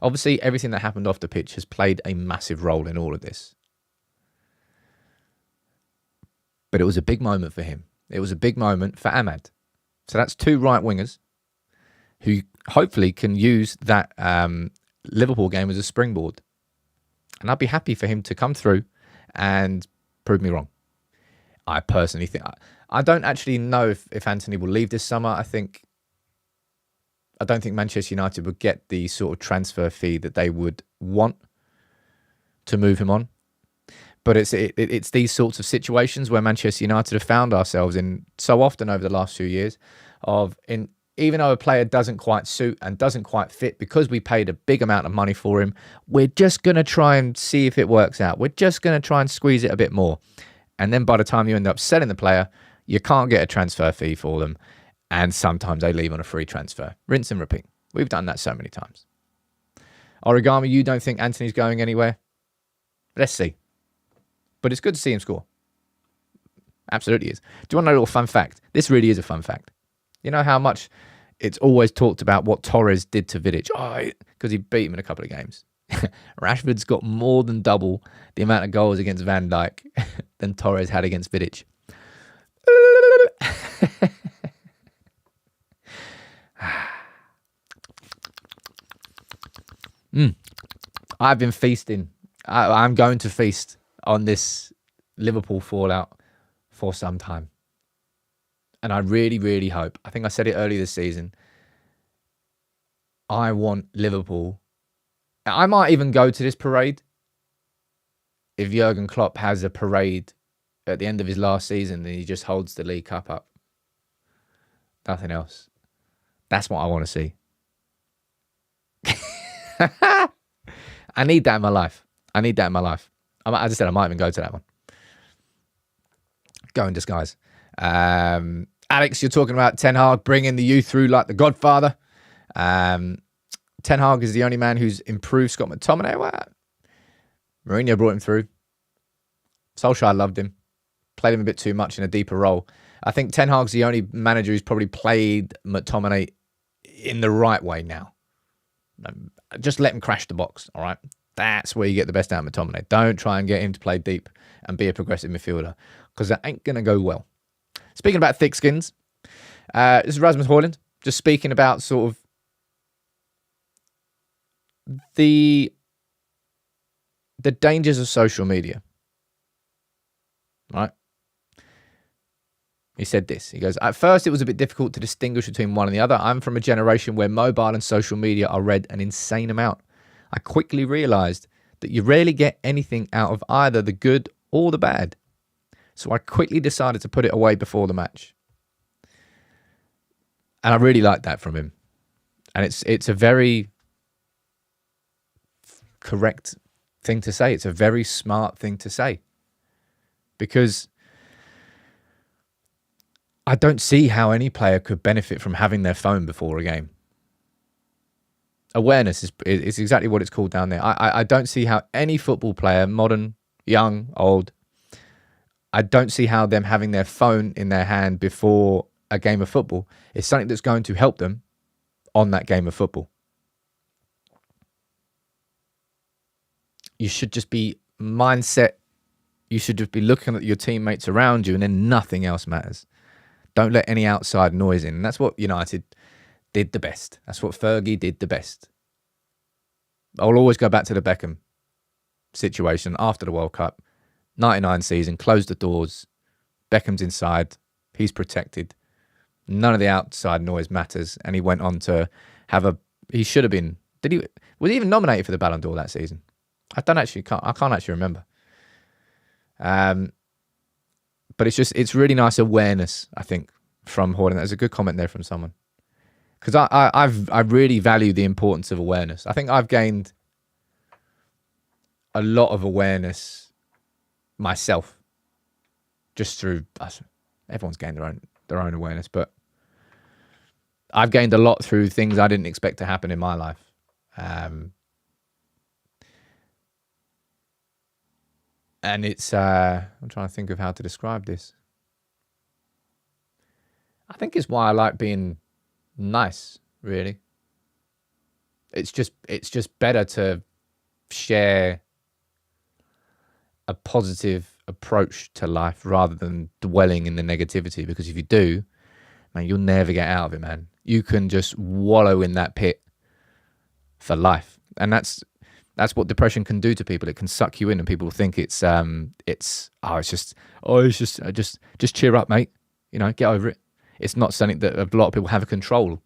Obviously, everything that happened off the pitch has played a massive role in all of this. But it was a big moment for him. It was a big moment for Ahmad. So that's 2 right wingers who hopefully can use that Liverpool game as a springboard. And I'd be happy for him to come through and prove me wrong. I personally think... I don't actually know if Antony will leave this summer. I don't think Manchester United would get the sort of transfer fee that they would want to move him on. But it's these sorts of situations where Manchester United have found ourselves in so often over the last few years even though a player doesn't quite suit and doesn't quite fit because we paid a big amount of money for him, we're just going to try and see if it works out. We're just going to try and squeeze it a bit more. And then by the time you end up selling the player, you can't get a transfer fee for them. And sometimes they leave on a free transfer. Rinse and repeat. We've done that so many times. Origami, you don't think Antony's going anywhere? Let's see. But it's good to see him score. Absolutely is. Do you want to know a little fun fact? This really is a fun fact. You know how much it's always talked about what Torres did to Vidic? Because he beat him in a couple of games. Rashford's got more than double the amount of goals against Van Dijk than Torres had against Vidic. I've been feasting. I'm going to feast on this Liverpool fallout for some time. And I really, really hope, I think I said it early this season, I want Liverpool. I might even go to this parade if Jurgen Klopp has a parade at the end of his last season and he just holds the League Cup up. Nothing else. That's what I want to see. I need that in my life. As I said, I might even go to that one. Go in disguise. Alex, you're talking about Ten Hag bringing the youth through like the Godfather. Ten Hag is the only man who's improved Scott McTominay. Well, Mourinho brought him through. Solskjaer loved him. Played him a bit too much in a deeper role. I think Ten Hag's the only manager who's probably played McTominay in the right way now. Just let him crash the box, all right? That's where you get the best out of McTominay. Don't try and get him to play deep and be a progressive midfielder, because that ain't going to go well. Speaking about thick skins, this is Rasmus Højlund, just speaking about sort of the dangers of social media, right? He said this. He goes, at first, it was a bit difficult to distinguish between one and the other. I'm from a generation where mobile and social media are read an insane amount. I quickly realized that you rarely get anything out of either the good or the bad. So I quickly decided to put it away before the match. And I really like that from him. And it's a very correct thing to say. It's a very smart thing to say. Because I don't see how any player could benefit from having their phone before a game. Awareness is exactly what it's called down there. I don't see how any football player, modern, young, old, I don't see how them having their phone in their hand before a game of football is something that's going to help them on that game of football. You should just be mindset. You should just be looking at your teammates around you, and then nothing else matters. Don't let any outside noise in. And that's what United did the best. That's what Fergie did the best. I'll always go back to the Beckham situation after the World Cup. 99 season, closed the doors. Beckham's inside. He's protected. None of the outside noise matters. And he went on to have he should have been, was he even nominated for the Ballon d'Or that season? I can't actually remember. But it's really nice awareness, I think, from Højlund. There's a good comment there from someone. Because I really value the importance of awareness. I think I've gained a lot of awareness myself just through us. Everyone's gained their own awareness, but I've gained a lot through things I didn't expect to happen in my life. And it's, I'm trying to think of how to describe this. I think it's why I like being nice, really. It's just better to share a positive approach to life rather than dwelling in the negativity, because if you do, man, you'll never get out of it, man. You can just wallow in that pit for life. And that's what depression can do to people. It can suck you in, and people think it's just cheer up, mate. You know, get over it. It's not something that a lot of people have control.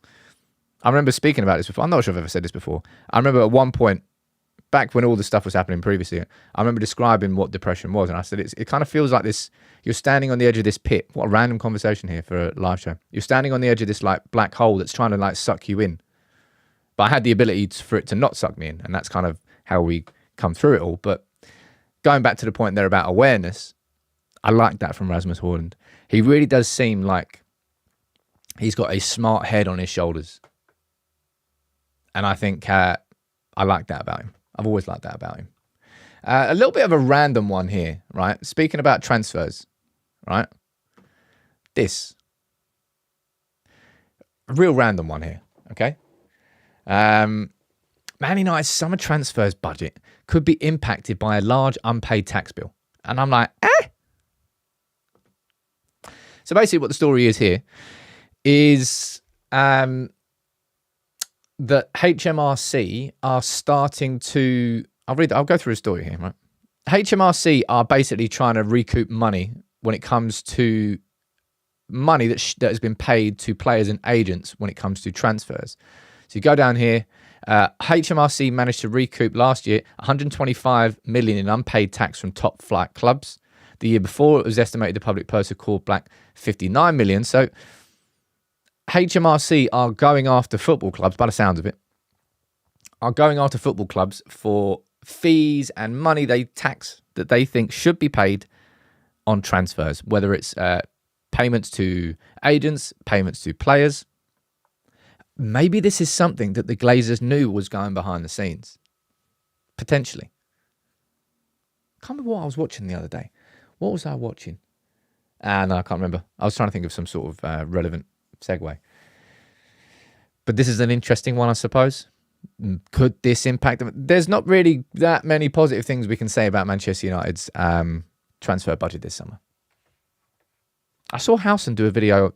I remember speaking about this before. I'm not sure if I've ever said this before. I remember at one point, back when all this stuff was happening previously, I remember describing what depression was, and I said it kind of feels like this. You're standing on the edge of this pit. What a random conversation here for a live show. You're standing on the edge of this like black hole that's trying to like suck you in. But I had the ability for it to not suck me in, and that's kind of how we come through it all. But going back to the point there about awareness, I like that from Rasmus Højlund. He really does seem like he's got a smart head on his shoulders. And I think I like that about him. I've always liked that about him. A little bit of a random one here, right? Speaking about transfers, right? This. A real random one here, okay? Man United's summer transfers budget could be impacted by a large unpaid tax bill. And I'm like, eh? So basically what the story is here is that HMRC are starting to... I'll go through a story here, right? HMRC are basically trying to recoup money when it comes to money that has been paid to players and agents when it comes to transfers. So you go down here. HMRC managed to recoup last year 125 million in unpaid tax from top flight clubs. The year before, it was estimated the public purse had called back 59 million. So HMRC are going after football clubs, by the sounds of it, are going after football clubs for fees and money they tax that they think should be paid on transfers, whether it's payments to agents, payments to players. Maybe this is something that the Glazers knew was going behind the scenes. Potentially. I can't remember what I was watching the other day. What was I watching? No, I can't remember. I was trying to think of some sort of relevant segue. But this is an interesting one, I suppose. Could this impact them? There's not really that many positive things we can say about Manchester United's transfer budget this summer. I saw Howson do a video,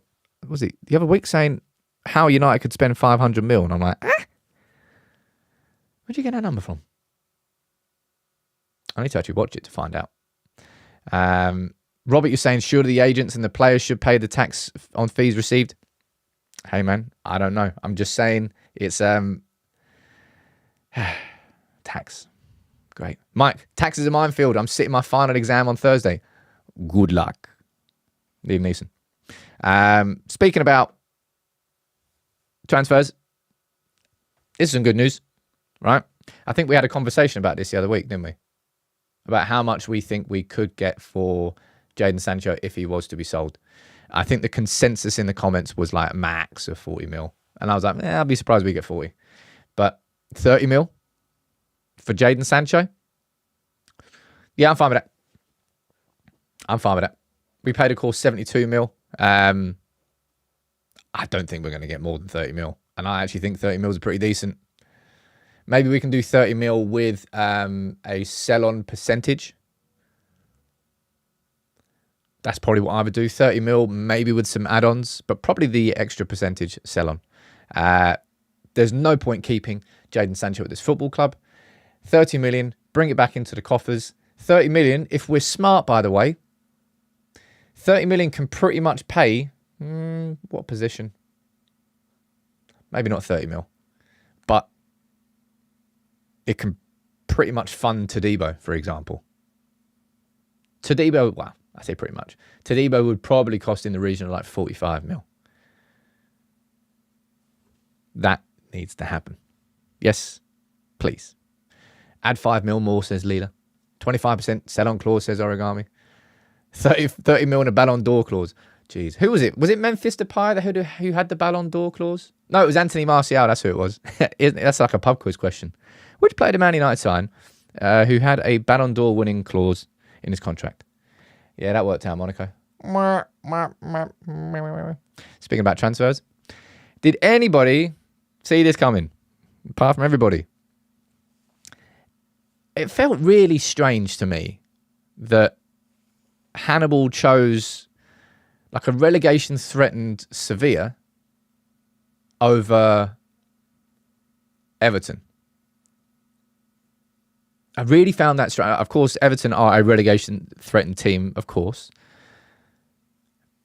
was it the other week, saying how United could spend 500 mil, and I'm like, where'd you get that number from? I need to actually watch it to find out. Robert, you're saying surely the agents and the players should pay the tax on fees received? Hey man, I don't know. I'm just saying it's tax. Great. Mike, tax is a minefield. I'm sitting my final exam on Thursday. Good luck. Liam Neeson. Speaking about transfers, this is some good news, right? I think we had a conversation about this the other week, didn't we? About how much we think we could get for Jadon Sancho if he was to be sold. I think the consensus in the comments was like max of 40 mil. And I was like, I'll be surprised if we get 40. But 30 mil for Jadon Sancho? Yeah, I'm fine with that. I'm fine with that. We paid, of course, 72 mil. I don't think we're going to get more than 30 mil. And I actually think 30 mil is pretty decent. Maybe we can do 30 mil with a sell-on percentage. That's probably what I would do. 30 mil, maybe with some add-ons, but probably the extra percentage sell-on. There's no point keeping Jadon Sancho at this football club. 30 million, bring it back into the coffers. 30 million, if we're smart, by the way, 30 million can pretty much pay, what position? Maybe not 30 mil, but it can pretty much fund Todibo, for example. Todibo, well, I say pretty much. Todibo would probably cost in the region of like 45 mil. That needs to happen. Yes, please. Add 5 mil more, says Leela. 25% sell-on clause, says Origami. 30 mil in a Ballon d'Or clause. Jeez. Who was it? Was it Memphis Depay who had the Ballon d'Or clause? No, it was Antony Martial. That's who it was. That's like a pub quiz question. Which player did Man United sign who had a Ballon d'Or winning clause in his contract? Yeah, that worked out, Monaco. Speaking about transfers, did anybody see this coming? Apart from everybody. It felt really strange to me that Hannibal chose like a relegation-threatened Sevilla over Everton. I really found that strange. Of course, Everton are a relegation-threatened team, of course.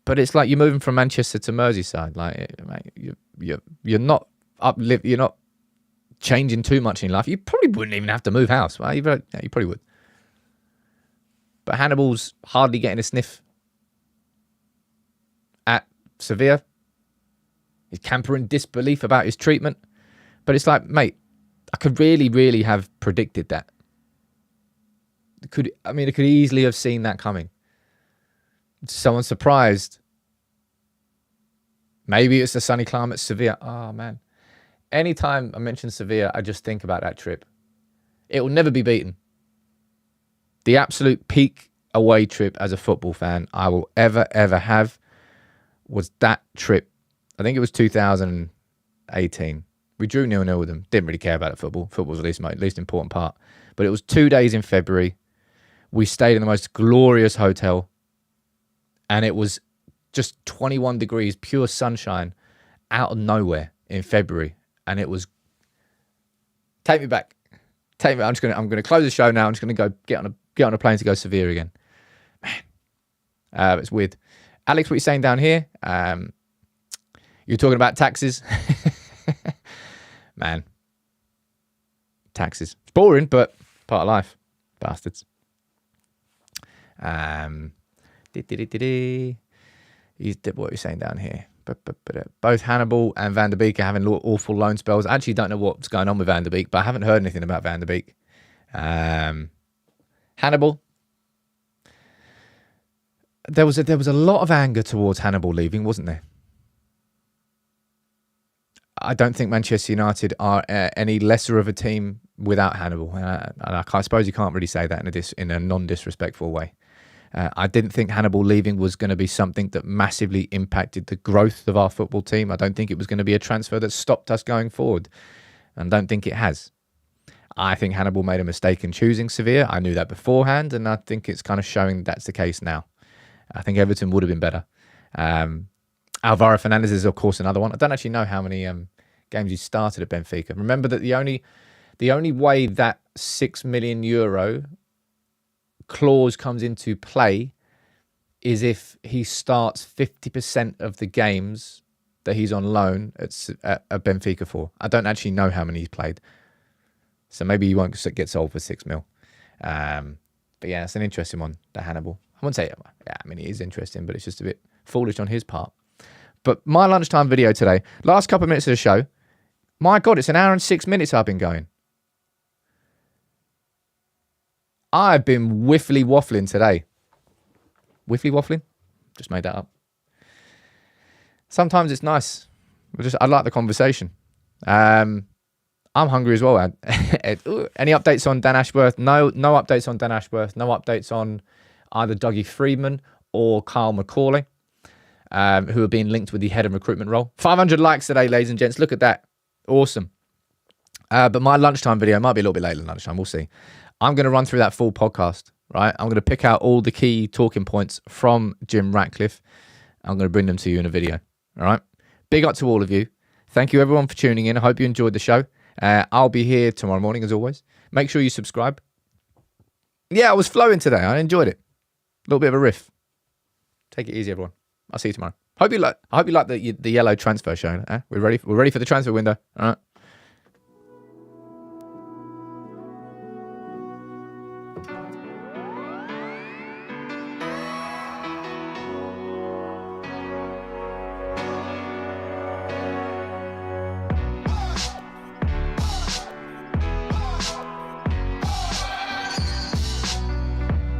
But it's like you're moving from Manchester to Merseyside. Like, you're not you're not changing too much in life. You probably wouldn't even have to move house. Well, you probably would. But Hannibal's hardly getting a sniff at Sevilla. He's campering disbelief about his treatment. But it's like, mate, I could really have predicted that. It could easily have seen that coming. Someone surprised. Maybe it's the sunny climate, Sevilla. Oh, man. Anytime I mention Sevilla, I just think about that trip. It will never be beaten. The absolute peak away trip as a football fan I will ever have was that trip. I think it was 2018. We drew 0-0 with them. Didn't really care about it, football. Football was the least important part. But it was 2 days in February. We stayed in the most glorious hotel. And it was just 21 degrees, pure sunshine, out of nowhere in February. And it was, take me back. I'm gonna close the show now. I'm just gonna go get on a plane to go to Sevilla again. Man, it's weird. Alex, what you're saying down here? You're talking about taxes. Man. Taxes. It's boring, but part of life. Bastards. What are you saying down here? Both Hannibal and Van der Beek are having awful loan spells. I actually don't know what's going on with Van der Beek, but I haven't heard anything about Van der Beek. Hannibal. There was a lot of anger towards Hannibal leaving, wasn't there? I don't think Manchester United are any lesser of a team without Hannibal. And I suppose you can't really say that in a non-disrespectful way. I didn't think Hannibal leaving was going to be something that massively impacted the growth of our football team. I don't think it was going to be a transfer that stopped us going forward. And I don't think it has. I think Hannibal made a mistake in choosing Sevilla. I knew that beforehand, and I think it's kind of showing that's the case now. I think Everton would have been better. Alvaro Fernandes is, of course, another one. I don't actually know how many games he started at Benfica. Remember that the only way that €6 million clause comes into play is if he starts 50% of the games that he's on loan at Benfica for. I don't actually know how many he's played. So maybe he won't get sold for 6 mil. But yeah, it's an interesting one, the Hannibal. I wouldn't say, yeah, I mean, it is interesting, but it's just a bit foolish on his part. But my lunchtime video today, last couple of minutes of the show, my God, it's an hour and 6 minutes I've been going. I've been whiffly waffling today. Whiffly waffling? Just made that up. Sometimes it's nice. I like the conversation. I'm hungry as well. Any updates on Dan Ashworth? No updates on Dan Ashworth. No updates on either Dougie Freedman or Kyle McCauley, who are being linked with the head of recruitment role. 500 likes today, ladies and gents. Look at that. Awesome. But my lunchtime video might be a little bit later than lunchtime. We'll see. I'm going to run through that full podcast, right? I'm going to pick out all the key talking points from Jim Ratcliffe. I'm going to bring them to you in a video, all right? Big up to all of you. Thank you, everyone, for tuning in. I hope you enjoyed the show. I'll be here tomorrow morning, as always. Make sure you subscribe. Yeah, I was flowing today. I enjoyed it. A little bit of a riff. Take it easy, everyone. I'll see you tomorrow. I hope you like the yellow transfer show. We're ready for the transfer window. All right.